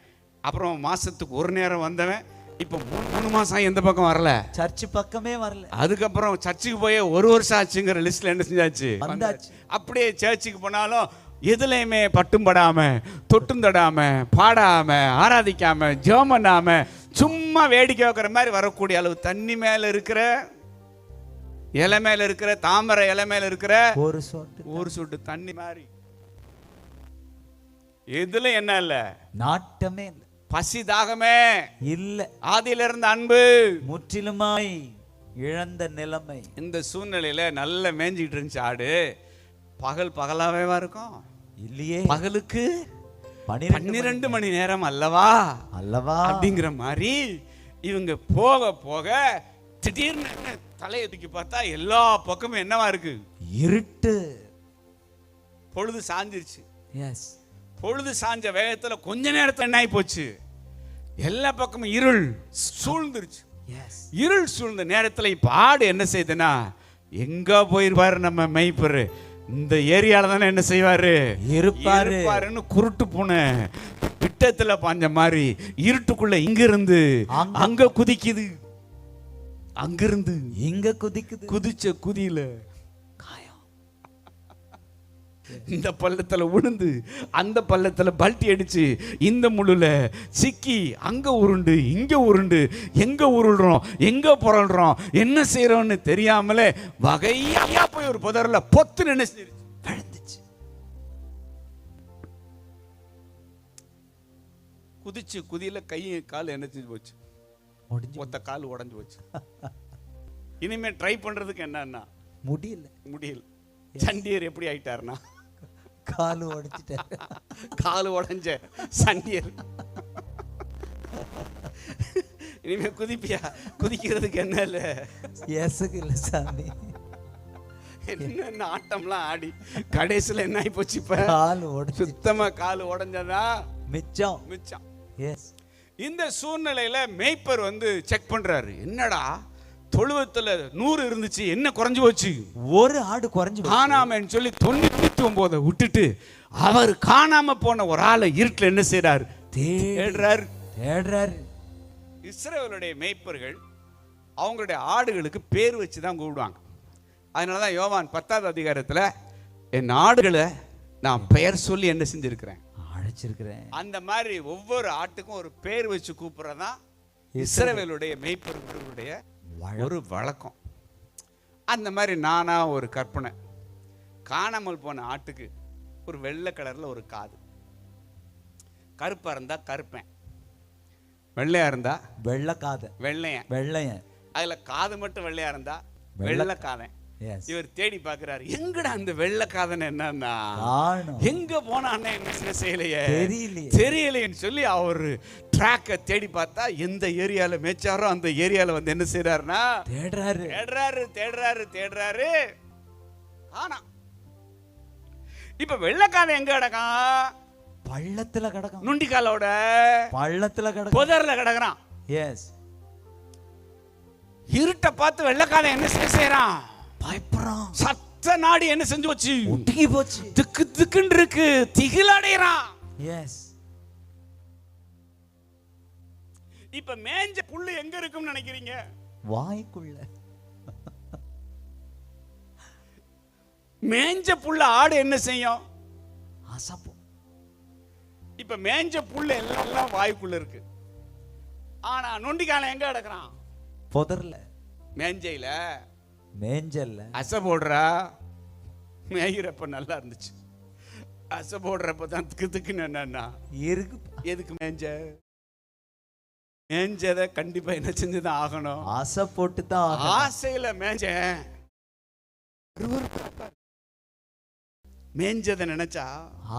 அப்புறம் மாசத்துக்கு ஒரு நேரம் வந்தவன், இப்போ 3 மாசம் எந்த பக்கம் வரல, சர்ச்சு பக்கமே வரல. அதுக்கப்புறம் சர்ச்சுக்கு போய் 1 வருஷம் ஆச்சுங்கிற லிஸ்ட்ல என்ன செஞ்சாச்சு? வந்தாச்சு. அப்படியே சர்ச்சுக்கு போனாலும் எதுலையுமே பட்டும் படாம, தொட்டும் தடாம, பாடாம, ஆராதிக்காம, ஜெபம் பண்ணாம, சும்மா வேடிக்கை வைக்கிற மாதிரி வரக்கூடிய அளவு தண்ணி மேல இருக்கிற இலை மேல இருக்கிற தாமரை இலை மேல இருக்கிற ஒரு சொட்டு தண்ணி மாதிரி. எதுல என்ன இல்ல? நாட்டமே இல்ல, பசி தாகமே இல்ல, ஆதியில இருந்த அன்பு முற்றிலுமாய் இழந்த நிலைமை. இந்த சூழ்நிலையில நல்ல மேய்ஞ்சிட்டு இருந்துச்சு ஆடு. பகலாவே இருக்கும் இல்லையே, பகலுக்கு 12 மணி நேரம் அல்லவா அப்படிங்கிற மாதிரி இவங்க போக போக திடீர்னு தலையை தூக்கி பார்த்தா எல்லா பக்கமும் என்னவா இருக்கு? இருட்டு. பொழுது சாஞ்சிருச்சு. பொழுது சாஞ்ச வேகத்துல கொஞ்ச நேரத்துல என்ன ஆகி போச்சு? எல்லா பக்கமும் இருள் சூழ்ந்துருச்சு. இருள் சூழ்ந்த நேரத்துல இப்ப ஆடு என்ன செய்யுதுன்னா, எங்க போயிருப்பாரு நம்ம மேய்ப்பரு? இந்த ஏரியால தானே என்ன செய்வாரு? இருப்பாருன்னு குருட்டு பூனை பிட்டத்துல பாஞ்ச மாதிரி இருட்டுக்குள்ள இங்க இருந்து அங்க குதிக்குது, அங்கிருந்து இங்க குதிக்குது. குதிச்ச குதியில காயம். இந்த பள்ளத்துல உளுந்து அந்த பள்ளத்துல பல்ட்டி அடிச்சு இந்த முள்ளுல சிக்கி அங்க உருண்டு இங்க உருண்டு, எங்க உருள்றோம் எங்க புரள்றோம் என்ன செய்யறோம்னு தெரியாமலே வகையா போய் ஒரு புதர்ல பொத்து நினைச்சு விழுந்துச்சு. குதிச்சு குதியில கை கால் என்ன செஞ்சு போச்சு? ஒத்த கால் உடஞ்சு போச்சு. இனிமே ட்ரை பண்றதுக்கு என்னன்னா முடியல. சண்டியர் எப்படி ஆயிட்டாருன்னா காலு உடைச்சிட்டாரு. காலு உடைஞ்ச சண்டியர். இனிமே குதிப்பியா? குதிக்கிறதுக்கு என்ன இல்ல, இல்ல சாமி. என்ன ஆட்டம்லாம் ஆடி கடைசியில என்ன ஆகி போச்சு? இப்ப சுத்தமா காலு உடைஞ்சதா மிச்சம். இந்த சூழ்நிலையில மேய்ப்பர் வந்து செக் பண்றாரு, என்னடா தொழுவத்துல 100 இருந்துச்சு, என்ன குறைஞ்சு போச்சு? ஒரு ஆடு குறைஞ்சு போச்சு. காணாமன்னு சொல்லி 99 விட்டுட்டு அவர் காணாம போன ஒரு ஆளை இருட்டில் என்ன செய்றாரு? தேடுறாரு. இஸ்ரவேலுடைய மேய்ப்பர்கள் அவங்களுடைய ஆடுகளுக்கு பேர் வச்சு தான் கூப்பிடுவாங்க. அதனால தான் யோவான் 10வது அதிகாரத்தில் என் ஆடுகளை நான் பெயர் சொல்லி என்ன செஞ்சிருக்கிறேன்? அழைச்சிருக்கிறேன். அந்த மாதிரி ஒவ்வொரு ஆட்டுக்கும் ஒரு பேர் வச்சு கூப்பிடுறதான் இஸ்ரவேலுடைய மேய்ப்பர்களுடைய ஒரு வழக்கம். அந்த மாதிரி நானா ஒரு கற்பனை, காணாமல் போன ஆட்டுக்கு ஒரு வெள்ளை கலர்ல ஒரு காது, கருப்பா இருந்தா கருப்பேன், வெள்ளையா இருந்தா வெள்ளை காது, வெள்ளையன். அதுல காது மட்டும் வெள்ளையா இருந்தா வெள்ளை காதன். இவர் தேடி பாக்குறாரு, எங்கடா அந்த வெள்ளை காதன் என்னன்னா எங்க போனான்னு என்ன செய்யலையே தெரியலையேன்னு சொல்லி அவரு ட்ராக்கை தேடி பார்த்தா எந்த ஏரியால மேய்ச்சாரோ அந்த ஏரியால வந்து என்ன செய்யறாருன்னா தேடுறாரு. ஆனா இப்ப வெள்ளைக்காதன் எங்க கிடக்கான்? பள்ளத்துல கிடக்கும். நுண்டிக்காலோட பள்ளத்துல கிடக்கும், புதர்ல கிடக்குறான். இருட்ட பார்த்து வெள்ளைக்காதன் என்ன செய்யறான்? பயப்படுறான். சத்த நாடி என்ன செஞ்சு வச்சு ஒட்டிக்கி போச்சு, திக்கு திக்குன்னு இருக்கு, திகில் அடையறான். இப்ப மேஞ்ச புல்லு எங்க இருக்கும்னு நினைக்கிறீங்க? வாய்க்குள்ள. மேஞ்ச புல்ல ஆடு என்ன செய்யும்? அசப்பும். இப்ப மேஞ்ச புல்லு எல்லாம் வாய்க்குள்ள இருக்கு. ஆனா நொண்டிக்கால எங்க கிடக்குறான்? புதர்ல. மேஞ்சல்ல அசை போடுறா. மேயிறப்ப நல்லா இருந்துச்சு, அசை போடுறப்பதான் திக்குன்னு என்னன்னா இருக்கு. எதுக்கு மேஞ்சதை கண்டிப்பா என்ன செஞ்சுதான் ஆகணும்? ஆசை போட்டு தான். ஆசையில மேஞ்சதை நினைச்சா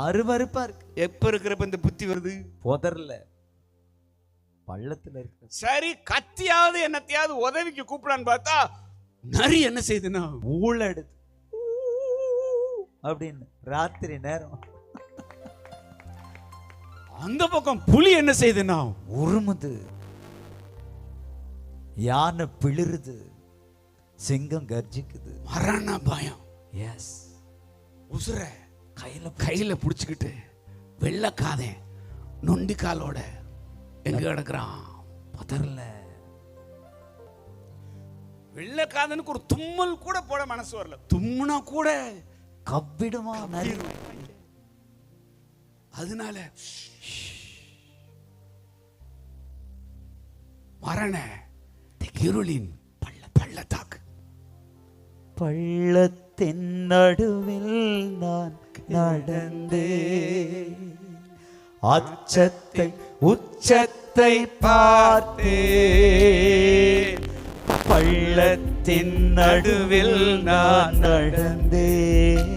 அருவருப்பா இருக்கு. எப்ப இருக்கிறப்ப இந்த புத்தி வருது? புதர்ல, பள்ளத்துல இருக்கு. சரி, கத்தியாவது என்னத்தையாவது உதவிக்கு கூப்பிடான்னு பார்த்தா நரி என்ன செய்யுதுன்னா ஊழெடுத்து அப்படின்னு ராத்திரி நேரம். அந்த பக்கம் புலி என்ன செய்யுதுன்னா உருமுது, யானை பிளிருது, சிங்கம் கர்ஜிக்குது. மரண பயம். உசுர கையில புடிச்சுக்கிட்டு வெள்ளைக்காதன் நொண்டிக்காலோட எங்க கிடக்குறான்? பதறல. வெள்ளைக்காதனுக்கு ஒரு தும்மல் கூட போட மனசு வரல. தும்முனா கூட கவ்விடுமா நரி. அதனால மரண இருளின் பள்ளத்தாக்கு. பள்ளத்தின் நடுவில் நான் நடந்தேன், அச்சத்தை உச்சத்தை பார்த்தேன். பள்ளத்தின் நடுவில் நான் நடந்தேன்,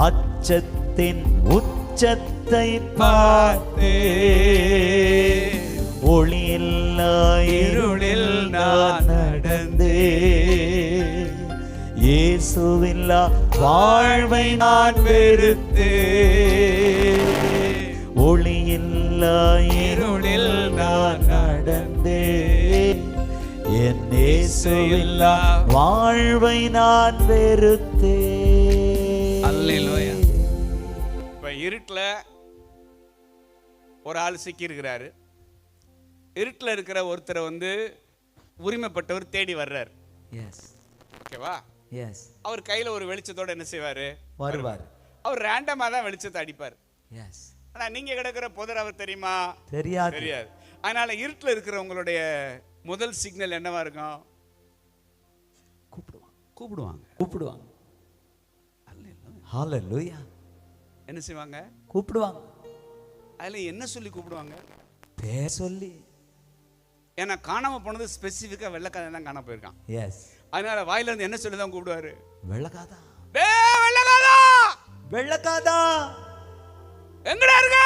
அச்சத்தின் உச்சத்தை பார்த்தேன். ஒளியில்லா இருளில் நான் நடந்தேன், இயேசுவில்லா வாழ்வை நான் வெறுத்தேன். ஒளியில்லா இருளில் நான் நடந்தேன், என் இயேசுவில்லா வாழ்வை நான் வெறுத்தேன். அல்லேலூயா. இப்ப இருட்டுல ஒரு ஆள் சிக்கி இருக்கிறாரு. இருட்டுல இருக்கிற ஒருத்தரை வந்து உரிமைப்பட்டவர் தேடி வர்றாரு. ஓகேவா? அவர் கையில ஒரு வெளிச்சத்தோட என்ன செய்வாரு? வருவார். அவர் ரேண்டமா தான் வெளிச்சத்தை அடிப்பார். ஆனா நீங்க கிடக்கிற புதர் அவர் தெரியுமா? தெரியாது. அதனால இருட்டுல இருக்கிற உங்களுடைய முதல் சிக்னல் என்னவா இருக்கும்? கூப்பிடுவாங்க. ஹல்லேலூயா. என்ன செய்வாங்க? கூப்பிடுவாங்க. அதுல என்ன சொல்லி கூப்பிடுவாங்க? பேர் சொல்லி. ஏன்னா காணாம போனது ஸ்பெசிஃபிக்கா வெள்ளைக்காதன் தான் காணாம போயிருக்கான். அதனால வாயில இருந்து என்ன சொல்லி தான் கூப்பிடுவாரு? வெள்ளைக்காதா, வெள்ளைக்காதா, வெள்ளைக்காதா, எங்கடா இருக்க?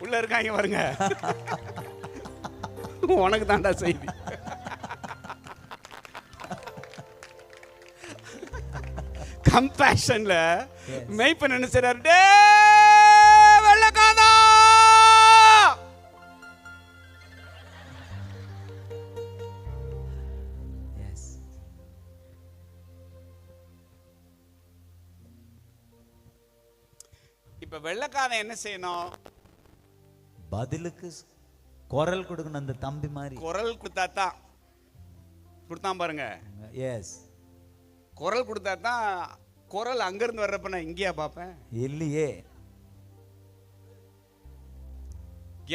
உள்ள இருக்காங்க பாருங்க. உனக்கு தாண்டா செய்தி. கம்பேஷன்ல மேய்ப்பன் என்ன செய்றாரு? வெள்ளைக்காதா, இப்ப வெள்ளைக்காரன் என்ன செய்யணும்? பதிலுக்கு குரல் கொடுக்கணும். அந்த தம்பி மாதிரி குரல் கொடுத்தா தான் கொடுத்தான் பாருங்க. எஸ், குரல் கொடுத்தா தான். குரல் அங்கிருந்து வர்றப்ப நான் இங்கேயா பார்ப்பேன்? இல்லையே.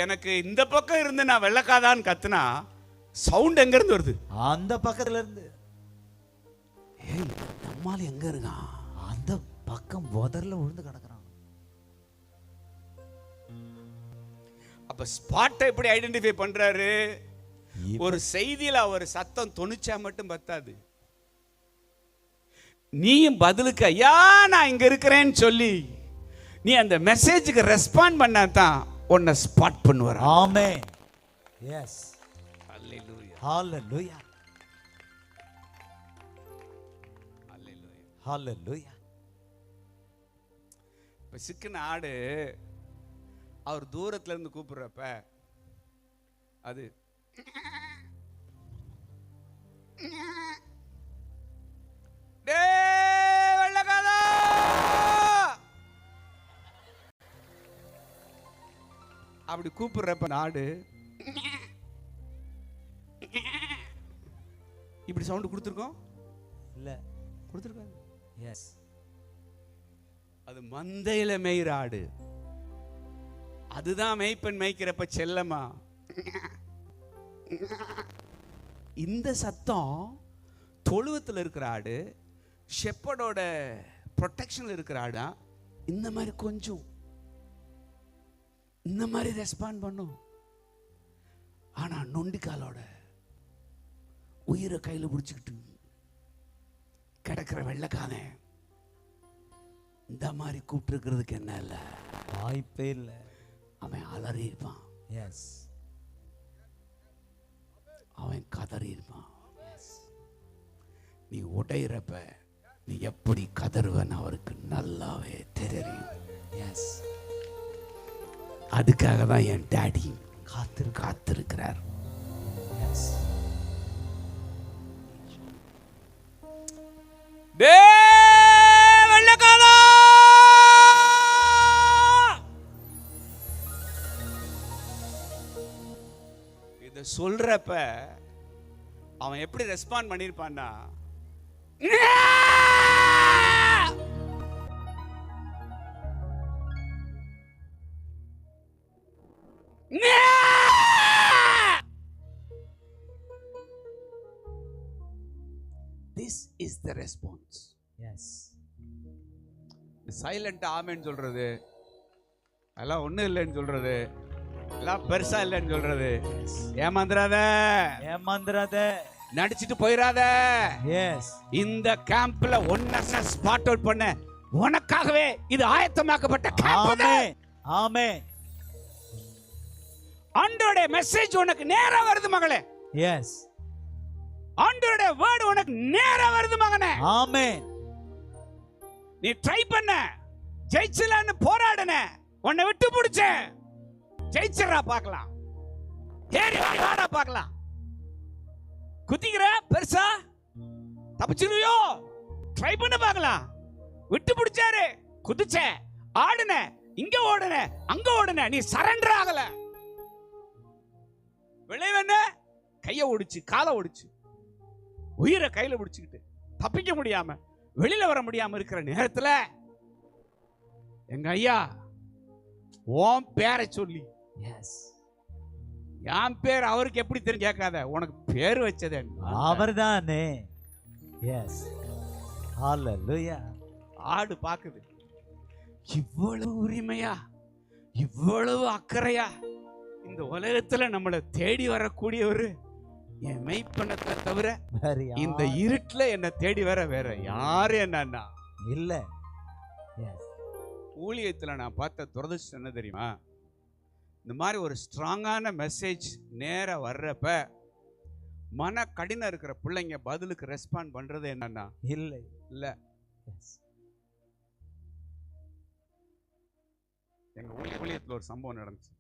எனக்கு இந்த பக்கம் இருந்து நான் வெள்ளக்காதான்னு கத்துனா சவுண்ட் எங்க இருந்து வருது? அந்த பக்கத்துல இருந்து. ஏய், நம்மால எங்க இருக்கான்? அந்த பக்கம் புதர்ல விழுந்து கிடக்குறான். அப்ப ஸ்பாட்டை எப்படி ஐடென்டிஃபை பண்றாரு? ஒரு செய்தியில ஒரு சத்தம் தொனிச்சா மட்டும் பத்தாது. நீயும் பதிலுக்கு ஐயா நான் இங்க இருக்கிறேன்னு சொல்லி நீ அந்த மெசேஜுக்கு ரெஸ்பாண்ட் பண்ணாதான் உன்னை ஸ்பாட் பண்ணுவார். ஆமென். எஸ், ஹல்லேலூயா, ஹalleluya, ஹல்லேலூயா, ஹalleluya. இப்ப சிக்கன ஆடு அவர் தூரத்துல இருந்து கூப்பிடுறப்ப அது வெள்ளக்காதா அப்படி கூப்பிடுறப்ப நாடு இப்படி சவுண்ட் கொடுத்துருக்கோம் இல்ல, கொடுத்துருக்காங்க. எஸ், அது மந்தையில மேய்கிற ஆடு. அதுதான் மேய்ப்பன் மேய்க்கிறப்ப செல்லமா. இந்த சத்தம் தொழுவத்தில் இருக்கிற ஆடு, ஷெப்பர்டோட ப்ரொடெக்ஷன்ல இருக்கிற ஆடா இந்த மாதிரி கொஞ்சம் இந்த மாதிரி ரெஸ்பாண்ட் பண்ணும். ஆனா நொண்டிக்காலோட உயிரை கையில் பிடிச்சிக்கிட்டு கிடக்கிற வெள்ளைக்காரன் இந்த மாதிரி கூப்பிட்டு இருக்கிறதுக்கு என்ன இல்லை, வாய்ப்பே இல்லை. அவன் அலறி இருப்பான். எஸ், அவன் கதறி இருப்பான். நீ உடையிறப்ப நீ எப்படி கதறுவன் அவருக்கு நல்லாவே தெரியும். எஸ், அதுக்காக தான் என் டாடி காத்திருக்கிறார். எஸ். வெள்ளக்காரா இத சொல்றப்ப அவன் எப்படி ரெஸ்பாண்ட் பண்ணிருப்பான்னா, this is the response. Yes, silent ஆமென்னு சொல்றது, அதெல்லாம் ஒண்ணும் இல்லைன்னு சொல்றது, எல்லாம் பெருசா இல்லைன்னு சொல்றது, ஏமாந்துராத, ஏமாந்துராத, நடிச்சிட்டு போயிடாத. எஸ், இந்த கேம்ப்ல ஒன்ன ஸ்பாட் அவுட் பண்ண உனக்காகவே இது ஆயத்தமாக்கப்பட்ட கேம்ப். ஆமென், ஆமென். ஆண்டவருடைய மெசேஜ் உனக்கு நேரா வருது மகளே. எஸ், ஆண்டவருடைய வேர்ட் உனக்கு நேரா வருது மகனே. ஆமென். நீ ட்ரை பண்ண, ஜெயிச்சலான்னு போராடுன, உன்னை விட்டு பிடிச்ச, ஜெயிச்சறா பார்க்கலாம், ஏறி வாடா பார்க்கலாம். குதிக்கிற பெருசா தப்பிச்சிருவியோ, ட்ரை பண்ண பார்க்கலாம். விட்டு பிடிச்சாரு, குதிச்ச, ஆடுன, இங்க ஓடுன, அங்க ஓடுன, நீ சரண்டர் ஆகல. விளைவென்ன? கைய ஒடிச்சு, காலை ஒடிச்சு, உயிரை கையில பிடிச்சுக்கிட்டு தப்பிக்க முடியாம, வெளியில வர முடியாம இருக்கிற நேரத்துல எங்க ஐயா உன் பேரை சொல்லி, எஸ், என் பேர் அவருக்கு எப்படி தெரியும் கேட்காத, உனக்கு பேர் வச்சது அவர்தானே. எஸ், ஹalleluya. ஆடு பாக்குது, இவ்வளவு உரிமையா, இவ்வளவு அக்கறையா இந்த உலகத்துல நம்மளை தேடி வரக்கூடியவரு என் மெய்ப்பணத்தை தவிர இந்த இருட்டுல என்ன தேடி வர வேற யாரு என்னன்னா இல்ல. ஊழியத்துல நான் பார்த்த துரதிர்ஷ்டம் என்ன தெரியுமா? இந்த மாதிரி ஒரு ஸ்ட்ராங்கான மெசேஜ் நேரா வர்றப்ப மன கடினம் இருக்கிற பிள்ளைங்க பதிலுக்கு ரெஸ்பாண்ட் பண்றது என்னன்னா இல்லை, இல்ல. எங்க ஊழியத்துல ஒரு சம்பவம் நடந்துச்சு.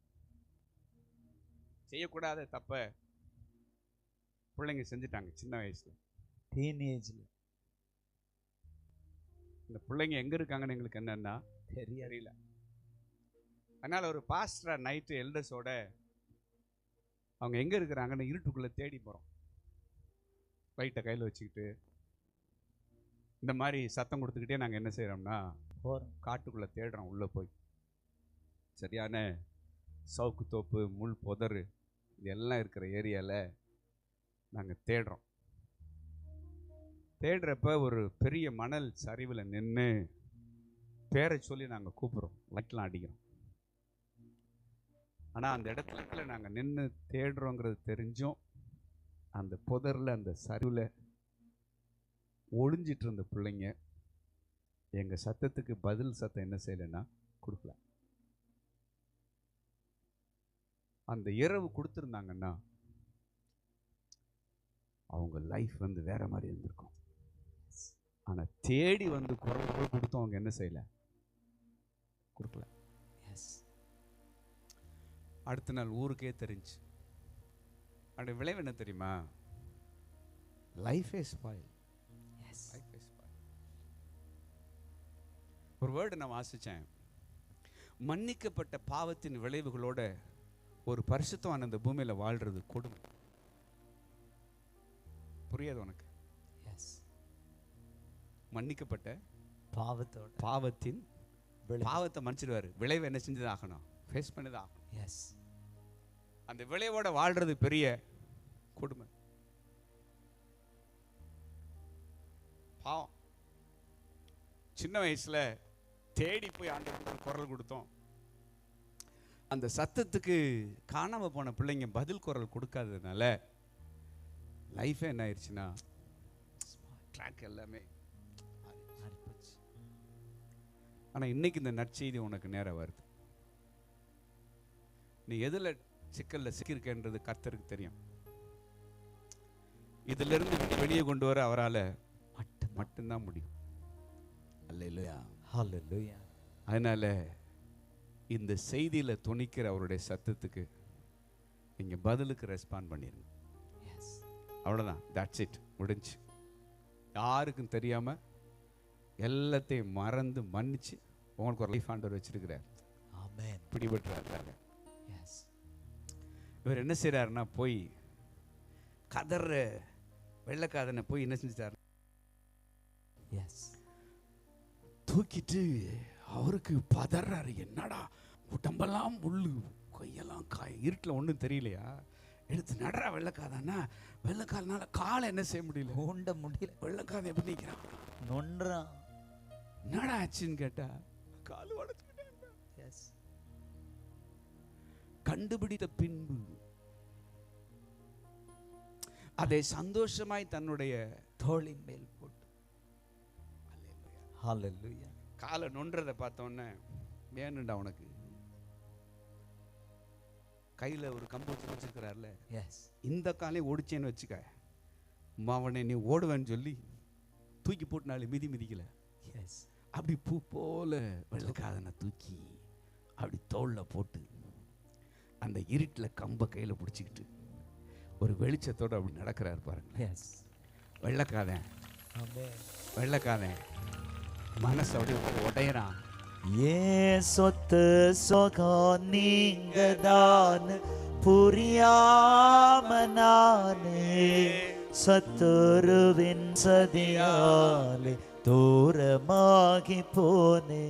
செய்யக்கூடாத தப்ப பிள்ளைங்க செஞ்சுட்டாங்க சின்ன வயசுல, டீனேஜ்ல. இந்த பிள்ளைங்க எங்க இருக்காங்கன்னு எங்களுக்கு என்னன்னா தெரியல. அதனால் ஒரு பாஸ்டரா நைட்டு எல்டர்ஸோட அவங்க எங்கே இருக்கிறாங்கன்னு இருட்டுக்குள்ளே தேடி போகிறோம். லைட்டை கையில் வச்சுக்கிட்டு இந்த மாதிரி சத்தம் கொடுத்துக்கிட்டே நாங்கள் என்ன செய்கிறோம்னா காட்டுக்குள்ளே தேடுறோம். உள்ளே போய் சரியான சவுக்கு தோப்பு, முள் புதர் இது எல்லாம் இருக்கிற ஏரியாவில் நாங்கள் தேடுறோம். தேடுறப்ப ஒரு பெரிய மணல் சரிவில் நின்று பேரை சொல்லி நாங்கள் கூப்பிட்றோம், லைட்லாம் அடிக்கிறோம். ஆனால் அந்த இடத்துல நாங்கள் நின்று தேடுறோங்கிறது தெரிஞ்சும் அந்த புதரில் அந்த சரிவில் ஒளிஞ்சிட்டு இருந்த பிள்ளைங்க எங்கள் சத்தத்துக்கு பதில் சத்தம் என்ன செய்யலைன்னா கொடுக்கல. அந்த இரவு கொடுத்துருந்தாங்கன்னா அவங்க லைஃப் வந்து வேற மாதிரி இருந்திருக்கும். ஆனால் தேடி வந்து குரல் கூட கொடுத்தோம், அவங்க என்ன செய்யலை, கொடுக்கல. எஸ், அடுத்த நாள் ஊருக்கே தெரிஞ்சு. அந்த விளைவு என்ன தெரியுமா? லைஃபே ஸ்பாயில். எஸ், லைஃபே ஸ்பாயில். ஒரு வேர்டு நான் வாசித்தேன், மன்னிக்கப்பட்ட பாவத்தின் விளைவுகளோட ஒரு பரிசுத்தமான அந்த பூமியில் வாழ்றது கொடுமை. புரியாது உனக்கு? எஸ், மன்னிக்கப்பட்ட பாவத்தோட பாவத்தின் பாவத்தை மன்னிச்சிடுவாரு, விளைவு என்ன செஞ்சுதான் ஆகணும், ஃபேஸ் பண்ணிதான் ஆகணும். எஸ், அந்த விளைவோட வாழ்றது பெரிய கொடுமை. பாவம். சின்ன வயசுல தேடி போய் ஆண்டவருக்கு குரல் கொடுத்தோம். அந்த சத்தத்துக்கு காணாம போன பிள்ளைங்க பதில் குரல் கொடுக்காததுனால லைஃபே என்ன ஆயிடுச்சுன்னா ட்ராக் எல்லாமே. ஆனால் இன்னைக்கு இந்த நற்செய்தி உனக்கு நேரம் வருது. நீ எதில் சிக்கலில் சிக்கியிருக்கன்றது கர்த்தருக்கு தெரியும். இதிலிருந்து வெளியே கொண்டு வர அவரால் மட்டும்தான் முடியும். அல்லேலூயா, ஹல்லேலூயா. அதனால இந்த செய்தியில் துணிக்கிற அவருடைய சத்தத்துக்கு நீங்கள் பதிலுக்கு ரெஸ்பாண்ட் பண்ணிடுங்க. எஸ், அவ்வளோதான், தட்ஸ் இட், முடிஞ்சு. யாருக்கும் தெரியாமல் எல்லாத்தையும் மறந்து மன்னிச்சு உங்களுக்கு ஒரு லைஃப் ஆண்டவர் வச்சிருக்கிறார். ஆமென். பிடிபட்டுறாரு. எஸ், இவர் என்ன செய்கிறாருன்னா போய் கதற வெள்ளைக்காதனை போய் என்ன செஞ்சிட்டார்? எஸ், தூக்கிட்டு அவருக்கு பதறாரு. என்னடா உடம்பெல்லாம் முள்ளு, கையெல்லாம் இருட்டில் ஒன்றும் தெரியலையா, எடுத்து நடரா வெள்ளைக்காதானா. வெள்ளைக்காதனால காலை என்ன செய்ய முடியல, ஊண்ட முடியல. வெள்ளைக்காதை எப்படி நிற்கிறான், நொன்றான். என்னடா ஆச்சுன்னு கேட்டா கால் உடைச்சுக்கிட்டேன். எஸ், கண்டுபிடித்த பின்பு அதை சந்தோஷமாய் தன்னுடைய தோளின் மேல் போட்டு ஹல்லேலூயா. காலை நொன்றதை பார்த்தோன்னே வேணுண்டா உனக்கு கையில் ஒரு கம்பு வச்சிருக்கிறார்ல, எஸ், இந்த காலையை ஓடிச்சேன்னு வச்சுக்க, அவனை நீ ஓடுவேன்னு சொல்லி தூக்கி போட்டு நாலு மிதிக்கல. எஸ், அப்படி பூ போல வெள்ளைக்காதனை தூக்கி அப்படி தோளில் போட்டு அந்த இருட்டில் கம்பை கையில் பிடிச்சிக்கிட்டு ஒரு வெளிச்சத்தோடு அப்படி நடக்கிறார் பாருங்க. எஸ், வெள்ளைக்காதன் வெள்ளைக்காதன் மனசு அப்படி உடையறான். ஏன் சொத்து சொகம் நீங்க தான் புரியாம நானே சத்துருவின் சதியாலே தூரமாகி போனே.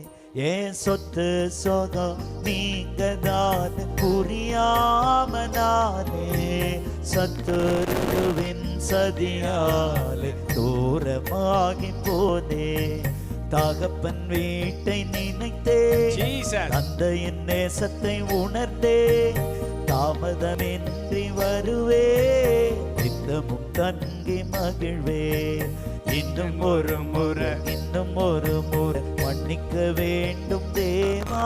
ஏன் சொத்து சொகம் நீங்க தான் புரியாம நானே சத்துருவின் சதியாலே தூரமாகி போனே. தகப்பன் வீட்டை நினைத்தே, தந்தையின் நேசத்தை உணர்ந்தே, தாமதமின்றி வருவே, நித்தமும் தங்கி மகிழ்வே. இன்னும் ஒரு முறை மன்னிக்க வேண்டும் தேவா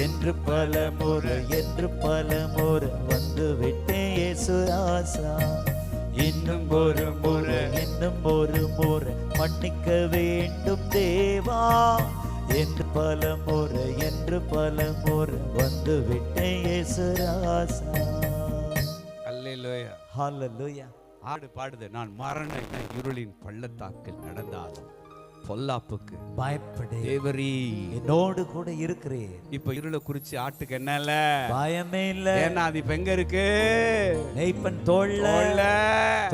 என்று பல முறை வந்து விட்டே இயேசுராசா. இன்னும் ஒரு முறை மன்னிக்க வேண்டும் தேவா என்று பல முறை வந்து விட்டே இயேசுராசா. அல்லேலூயா, ஹல்லேலூயா. ஆடு பாடுது, நான் மரண இருளின் பள்ளத்தாக்கில் நடந்தாலும் பொல்லாப்புக்கு பயப்படு, தேவரீ என்னோடு கூட இருக்கிறேன். இப்ப இருளை குறிச்சு ஆட்டுக்கு என்ன இல்ல, பயமே இல்ல. ஏன்னா அது இப்ப எங்க இருக்கு? மேய்ப்பன் தோள்ல.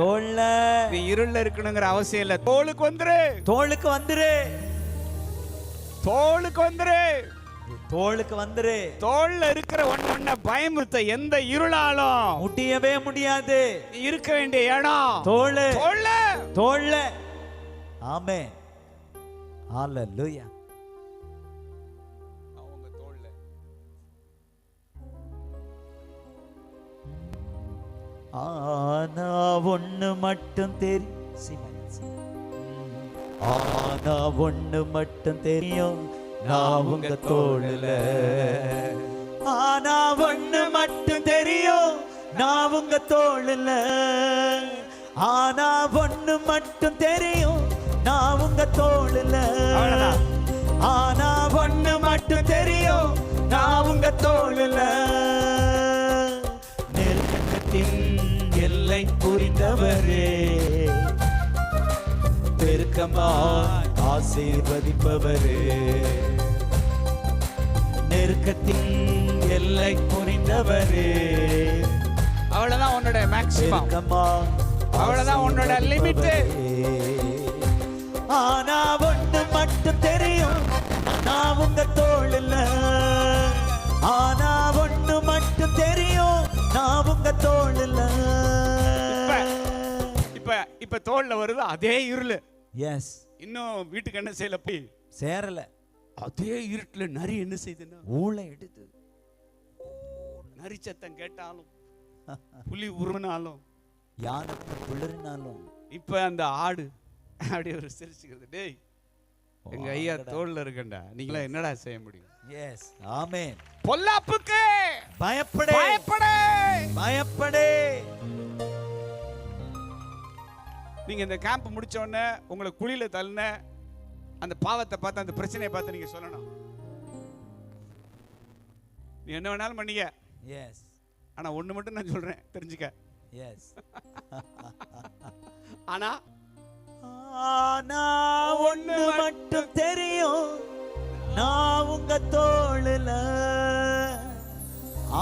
தோள்ல நீ இருள்ல இருக்கணுங்கிற அவசியம் இல்ல. தோளுக்கு வந்துரு, தோளுக்கு வந்துரு, தோளுக்கு வந்துரு, தோளுக்கு வந்துரு. தோல்ல இருக்கிற ஒண்ணு பயமுறுத்த எந்த இருளாலும் முடியவே முடியாது. நீ இருக்க வேண்டிய இடம் தோளு, தோல்ல, தோள்ல. ஆமென், ஹalleluya. அவங்க தோல்ல. ஆனா ஒண்ணு மட்டும் தெரியும், ஆனா ஒண்ணு மட்டும் தெரியும், நான் உங்க தோளுல. ஆனா ஒண்ணு மட்டும் தெரியும், நான் உங்க தோளுல. ஆனா ஒண்ணு மட்டும் தெரியும், நான் உங்க தோளுல. ஆனா ஒண்ணு மட்டும் தெரியும், நான் உங்க தோளுல. நெருக்கத்தின் எல்லை புரிந்தவரே, பெருக்கமாய் ஆசீர்வதிப்பவரே. நெருக்கத்தின் எல்லை புரிந்தவரே, அவ்வளவுதான் உன்னோட மேக்ஸிமம், அவ்வளவுதான் உன்னோட லிமிட். ஆனா ஒண்ணு மட்டும் தெரியும், நான் உங்க தோளுல. ஆனா ஒண்ணு மட்டும் தெரியும், நான் உங்க தோளுல. இப்ப தோல்ல வருது அதே இருளு. எஸ், இன்னும் வீட்டுக்கு என்ன செய்யல, போய் சேரல. அதே இருட்டுல நரி என்ன செய்யுதுன்னா ஊளை எடுத்து, நரி சத்தம் கேட்டாலும் புலி உருவினாலும் யானை குளிரினாலும். இப்ப அந்த ஆடு அப்படியே ஒரு சிரிச்சுக்கிறது, டேய் எங்க ஐயா தோல்ல இருக்கண்டா, நீங்களா என்னடா செய்ய முடியும்? எஸ், ஆமென். பொல்லாப்புக்கு பயப்படு, பயப்படு, பயப்படு. நீங்க இந்த கேம்ப் முடிச்ச உடனே உங்களை குழியில தள்ளின அந்த பாவத்தை பார்த்து, அந்த பிரச்சனையை பார்த்து நீங்க சொல்லணும், நீ என்ன வேணாலும் பண்ணிக்க. எஸ், ஆனா ஒண்ணு மட்டும் நான் சொல்றேன், தெரிஞ்சுக்க. எஸ். ஆனா ஆனா ஒண்ணு மட்டும் தெரியும், நான் உங்க தோளுல.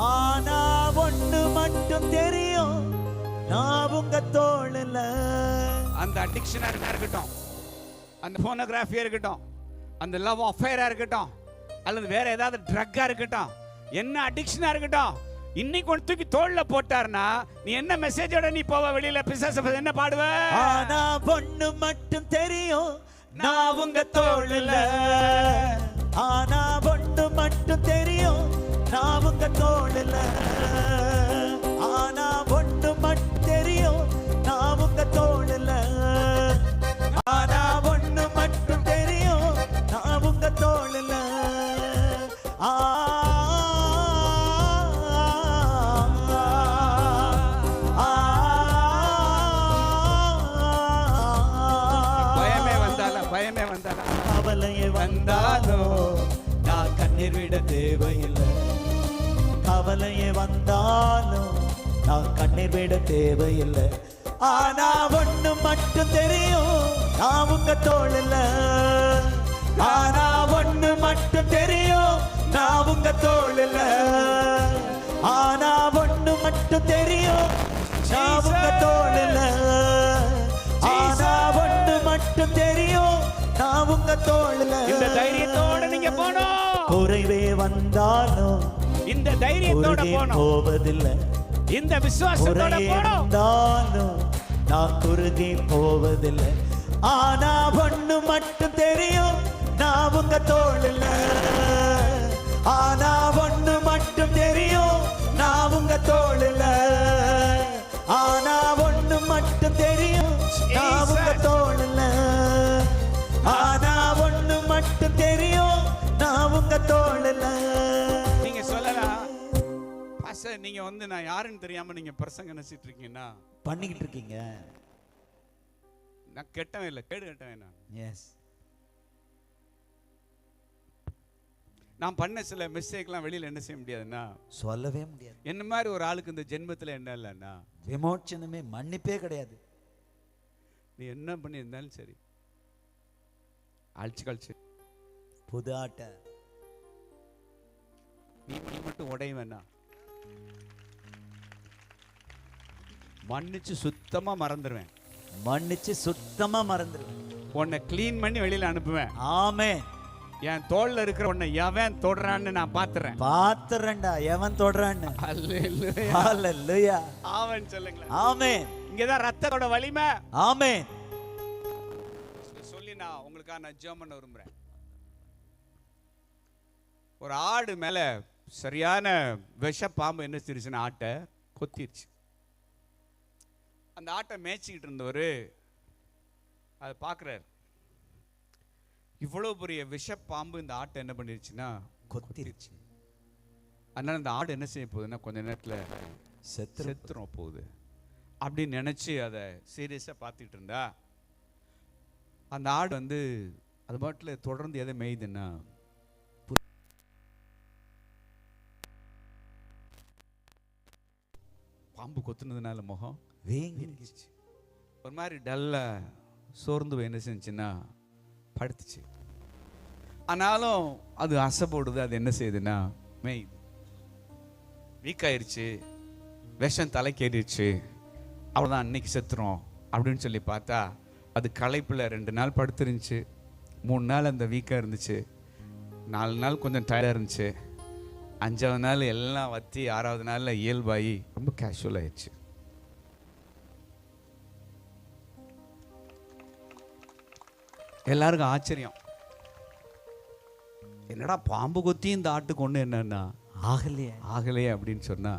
ஆனா ஒண்ணு மட்டும் தெரியும், நான் உங்க தோளுல. அந்த அடிக்ஷனா இருக்கட்டும், அந்த போனோகிராஃபியா இருக்கட்டும், அந்த லவ் அஃபேரா இருக்கட்டும், அல்லது வேற ஏதாவது ட்ரக்கா இருக்கட்டும், என்ன அடிக்ஷனா இருக்கட்டும், இன்னைக்கு ஒன்று தூக்கி தோல்ல போட்டார்னா நீ என்ன மெசேஜோட நீ போவ வெளியில? பிசாசு என்ன பாடுவ? ஆனா ஒண்ணு மட்டும் தெரியும், நான் உங்க தோளுல. ஆனா ஒண்ணு மட்டும் தெரியும், நான் உங்க தோளுல. ஆனா ஒண்ணு மட்டும் தெரியும், நான் உங்க தோளுல. ஆனா ஒண்ணு மட்டும் தெரியும், நான் உங்க தோளுல. பயமே வந்தாலும் கவலையே வந்தாலும் நான் கண்ணீர் விட தேவையில்லை. கவலையே வந்தாலும் நான் கண்ணீர் விட தேவையில்லை. ஆனா ஒண்ணு மட்டும் தெரியும், நான் உங்க தோளுல. ஆனா ஒண்ணு மட்டும் தெரியும், நான் உங்க தோளுல. ஆனா ஒண்ணு மட்டும் தெரியும், நான் உங்க தோளுல. ஆனா ஒண்ணு மட்டும் தெரியும், நான் உங்க தோளுல. இந்த தைரியத்தோட நீங்க போணும். குறைவே வந்தாலும் இந்த தைரியத்தோட போணும், போவதில்லை. இந்த விசுவாசத்தோட போணும். நான் குறுகி போவதில்லை. ஆனா ஒண்ணு மட்டும் தெரியும், நான் உங்க தோளுல. ஆனா ஒண்ணு மட்டும் தெரியும், நான் உங்க தோளுல. ஆனா ஒண்ணு மட்டும் தெரியும், நான் உங்க தோளுல. ஆனா ஒண்ணு மட்டும் தெரியும், நான் உங்க தோளுல. நீங்க சொல்லலாம், பாஸ்டர் நீங்க வந்து நான் யாருன்னு தெரியாம நீங்க பிரசங்க நினைச்சிட்டு இருக்கீங்கன்னா பண்ணிக்கிட்டு இருக்கீங்க. நான் கெட்டவன் இல்லை, கேடு கெட்டவன் நான். எஸ், நான் பண்ண சில மிஸ்டேக்லாம் வெளியில என்ன செய்ய முடியாதுன்னா சொல்லவே முடியாது. என்ன மாதிரி ஒரு ஆளுக்கு இந்த ஜென்மத்தில் என்ன இல்லைன்னா விமோச்சனமே, மன்னிப்பே கிடையாது. நீ என்ன பண்ணியிருந்தாலும் சரி, அழிச்சு கழிச்சு புது ஆட்டை நீ மட்டும் உடைய வேணாம், மன்னிச்சு சுத்தமா மறந்துடுவேன். மன்னிச்சு சுத்தமா மறந்துடுவேன். உன்னை கிளீன் பண்ணி வெளியில அனுப்புவேன். ஆமென். என் தோல்ல இருக்கிற உன்னை எவன் தொடுறான்னு நான் பாத்துறேன்டா எவன் தொடுறான்னு. அல்லேலூயா ஹல்லேலூயா. ஆமென் சொல்லுங்களேன். ஆமென். இங்கதான் ரத்தத்தோட வலிமை. ஆமென். சொல்லி நான் உங்களுக்காக நான் ஜெபம் பண்ண விரும்புறேன். ஒரு ஆடு மேல சரியான விஷ பாம்பு என்ன செஞ்சுச்சுன்னா ஆட்டை கொத்திருச்சு. அந்த ஆட்டை மேய்ச்சிக்கிட்டு இருந்தவர் அதை பார்க்குறாரு. இவ்வளோ பெரிய விஷ பாம்பு இந்த ஆட்டை என்ன பண்ணிருச்சுன்னா கொத்திருச்சு. அதனால இந்த ஆடு என்ன செய்ய போகுதுன்னா கொஞ்ச நேரத்தில் செத்துரும் போகுது அப்படின்னு நினச்சி அதை சீரியஸாக பார்த்துக்கிட்டு இருந்தா அந்த ஆடு வந்து அது பாட்டில் தொடர்ந்து எதை மேய்துன்னா பாம்பு கொத்துனதுனால முகம் வீங்கிருச்சு. ஒரு மாதிரி டல்லா சோர்ந்து என்ன செஞ்சுன்னா படுத்துச்சு. ஆனாலும் அது அசைப்போடுது. அது என்ன செய்யுதுன்னா மேய்து. வீக் ஆயிடுச்சு, விஷம் தலைக்கேறிடுச்சு, அவ்வளோதான் அன்னைக்கு செத்துரும் அப்படின்னு சொல்லி பார்த்தா அது களைப்பில் 2 நாள் படுத்துருந்துச்சு. 3 நாள் அந்த வீக்காக இருந்துச்சு. 4 நாள் கொஞ்சம் டயர்டாக இருந்துச்சு. 5ஆவது நாள் எல்லாம் வத்தி 6ஆவது நாளில் இயல்பாகி ரொம்ப கேஷுவல் ஆயிடுச்சு. எல்லாருக்கும் ஆச்சரியம், என்னடா பாம்பு கொத்தி இந்த ஆட்டுக்கு ஒன்று என்னன்னா ஆகலையே அப்படின்னு சொன்னா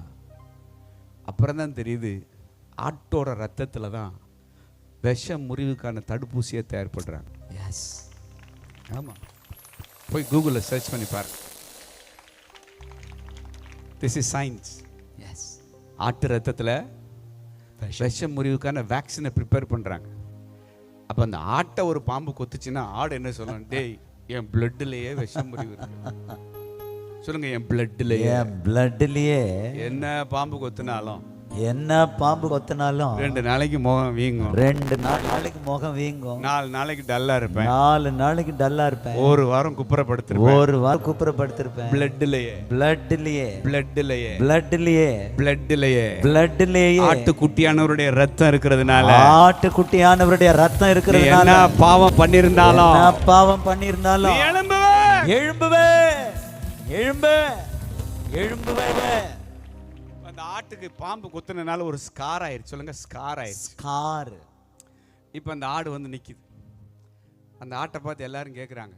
அப்புறம் தான் தெரியுது ஆட்டோட ரத்தத்துல தான் விஷ முறிவுக்கான தடுப்பூசியை தயார் பண்றாங்க. எஸ், ஆமா, போய் கூகுளில் சர்ச் பண்ணி பாருங்க. This is science. எஸ், ஆட்டு ரத்தத்தில் விஷ முறிவுக்கான வேக்சினை ப்ரிப்பேர் பண்றாங்க. அப்போ அந்த ஆட்டை ஒரு பாம்பு கொத்துச்சுன்னா ஆடு என்ன சொல்லணும்? டேய், என் பிளட்லயே விஷம் முறிவு இருக்கு. சொல்லுங்க, என் பிளட்லயே என்ன பாம்பு கொத்துனாலும் 2 நாளைக்கு முகம் வீங்கும். 2 நாளைக்கு முகம் வீங்கும். 4 நாளைக்கு டல்லா இருப்பேன். 4 நாளைக்கு டல்லா இருப்பேன். 1 வாரம் குப்புறப்படுத்திருப்பேன். 1 வாரம் குப்புறப்படுத்திருப்பேன். பிளட்லயே ஆட்டுக்குட்டியானவருடைய ரத்தம் இருக்கிறதுனால, ஆட்டுக்குட்டியானவருடைய ரத்தம் இருக்கிறதுனால என்ன பாவம் பண்ணிருந்தாலும் எழும்புவே. அந்த ஆட்டுக்கு பாம்பு குத்துனனால ஒரு ஸ்கார் ஆயிடுச்சு. சொல்லுங்க, ஸ்கார் ஆயிடுச்சு. இப்போ அந்த ஆடு வந்து நிக்குது. அந்த ஆட்டை பார்த்து எல்லாரும் கேட்குறாங்க,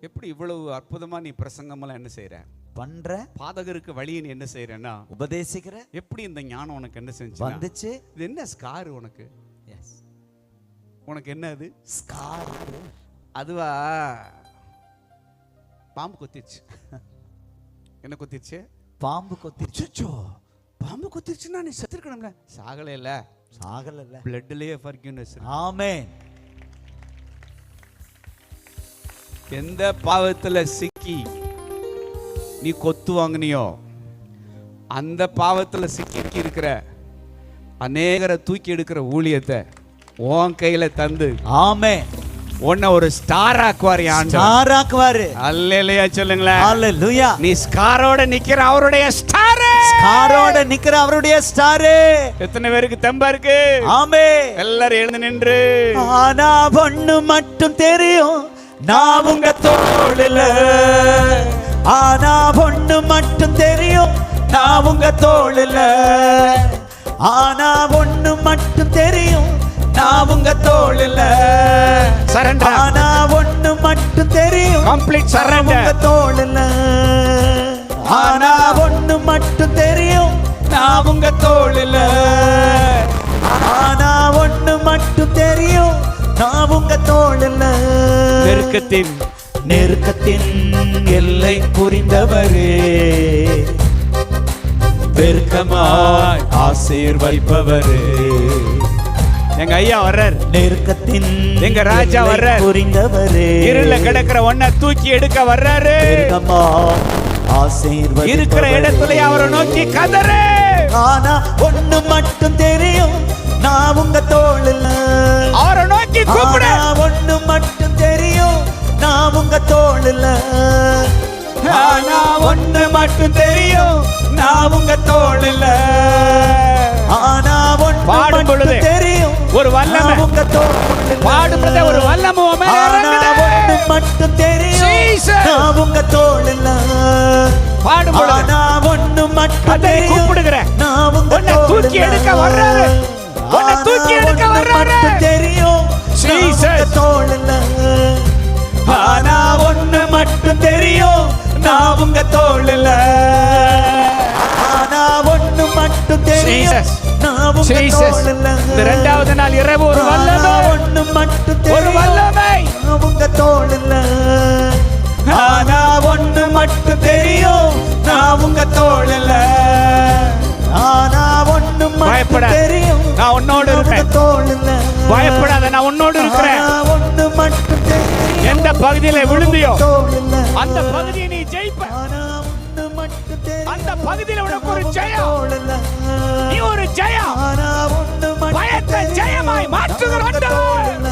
எப்படி இவ்வளவு அற்புதமா நீ பிரசங்கமெல்லாம் என்ன செய்யற பண்ற? பாதகருக்கு வழியை நீ என்ன செய்யறன்னா உபதேசிக்கிற. எப்படி இந்த ஞானம் உனக்கு என்ன செஞ்சு வந்துச்சு? இது என்ன ஸ்கார் உனக்கு? எஸ், உனக்கு என்ன அது ஸ்கார்? அதுவா, பாம்பு கொத்திருச்சு. என்ன கொத்திருச்சு? பாம்பு கொத்திருச்சு. பாம்பு கொத்திருச்சுன்னா நீ செத்துருக்கணும்ல. சாகல, பிளட்லயே ஃபர்கிவ்னஸ். ஆமென். எந்த பாவத்துல சிக்கி நீ கொத்து வாங்கினியோ அந்த பாவத்துல சிக்கி இருக்கிற அநேகரை தூக்கி எடுக்கிற ஊழியத்தை உன் கையில தந்து, ஆமென், உன்னை ஒரு ஸ்டார் ஆக்குவார். ஆண்டவர் அல்லேலூயா சொல்லுங்களேன். அல்லேலூயா. நீ ஸ்காரோட நிக்கிற அவருடைய ஸ்டார். எத்தனை பேருக்கு தெம்பா இருக்கு? ஆமென். எல்லாரும் எழுந்து நின்று, ஆனா ஒண்ணு மட்டும் தெரியும், நான் உங்க தோளுல. ஆனா ஒண்ணு மட்டும் தெரியும், நான் உங்க தோளுல. ஆனா ஒண்ணு மட்டும் தெரியும், நான் உங்க தோளுல. சரண்டர். ஆனா ஒண்ணு மட்டும் தெரியும், கம்ப்ளீட் சரண்டர். உங்க தோளுல. ஆனா ஒண்ணு மட்டும் தெரியும், நான் உங்க தோளுல. ஆனா ஒண்ணு மட்டும் தெரியும், நான் உங்க தோளுல. நெருக்கத்தின் எல்லை புரிந்தவரே, பெருக்கமாய் ஆசீர்வதிப்பவரே. எங்க ஐயா வர்றார். நெருக்கத்தின் எங்க ராஜா வர்றார். புரிந்தவரே, இருள கிடக்கிற ஒன்ன தூக்கி எடுக்க வர்றாரு. இருக்கிற இடத்துல அவரை நோக்கி கதறு. ஆனா ஒண்ணு மட்டும் தெரியும், நான் உங்க தோள் இல்ல. அவரை நோக்கி கூப்பிடு. ஆனா ஒண்ணு மட்டும் தெரியும், நான் உங்க தோள் இல்ல. ஆனா ஒண்ணு மட்டும் தெரியும், நான் உங்க தோள் இல்ல. ஆனா ஒண்ணு பாடும் பொழுது மட்டும் தெரியும், ஒரு வல்லமை, நான் உங்க தோள் இல்ல. பாடும் பொழுது ஒரு வல்லமை உன் மேல ஆனா இறங்குது. ஒண்ணு மட்டும் தெரியும், Jesus. நான் உங்க தோள் இல்ல. பாடும் பொழுது ஆனா ஒண்ணு மட்டும் அதை தெரியும், கூப்பிடுகிறேன். நான் உங்க உன்னை தோள் தூக்கி இல்ல. எடுக்க வர்றாரு. உன்னை ஆனா தூக்கி எடுக்க ஒண்ணு வர்றாரு. மட்டும் தெரியும், நான் உங்க Jesus. தோள் இல்ல. ஆனா ஒண்ணு மட்டும் தெரியும், நான் உங்க தோள் இல்ல. ஆனா ஒண்ணு மட்டும் தெரியும், Jesus. நான் உங்க Jesus. தோள் இல்ல. இந்த இரண்டாவது நாள் இரவு ஒரு ஆனா வல்லமை, ஒண்ணு மட்டும் ஒரு தெரியும், வல்லமை. நான் உங்க தோள் இல்ல. ஆனா ஒண்ணு மட்டும் தெரியும், நான் உங்க தோள் இல்ல. ஆனா ஒண்ணு பயப்படாத. மட்டும் தெரியும், நான் உன்னோடு நான் உங்க இருக்கிறேன். தோள் இல்ல. பயப்படாத, நான் உன்னோடு இருக்கிறேன். ஆனா ஒண்ணு மட்டும் தெரியும், எந்த பகுதியில விழுந்தியோ தோள் இல்ல. அந்த பகுதியை நீ ஜெயிப்ப. ஆனா ஒண்ணு மட்டும் தெரியும், அந்த பகுதியில உனக்கு ஒரு நான் உங்க ஜெயம். தோள் இல்ல. நீ ஒரு ஜெயம். ஆனா ஒண்ணு மட்டும் பயத்தை தெரியும், ஜெயமாய் மாற்றுகிற நான் உங்க ஆண்டவர். தோள் இல்ல.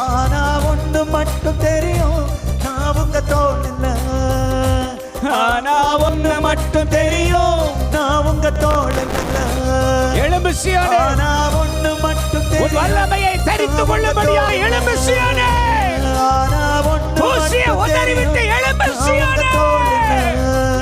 ஆனா ஒண்ணு மட்டும் தெரியும், நான் உங்க தோள் இல்ல. ஆனா ஒண்ணு மட்டும் தெரியும், நான் உங்க தோள் இல்ல. எழும்பு சீயோனே, ஆனா ஒண்ணு மட்டும் உன் தெரியும், வல்லமையை தரித்து கொள்ளும்படியா எழும்பு சீயோனே. ஆனா ஒண்ணு தூசியை மட்டும் உதறிவிட்டு தெரியும், எழும்பு நான் உங்க சீயோனே. தோள் இல்ல.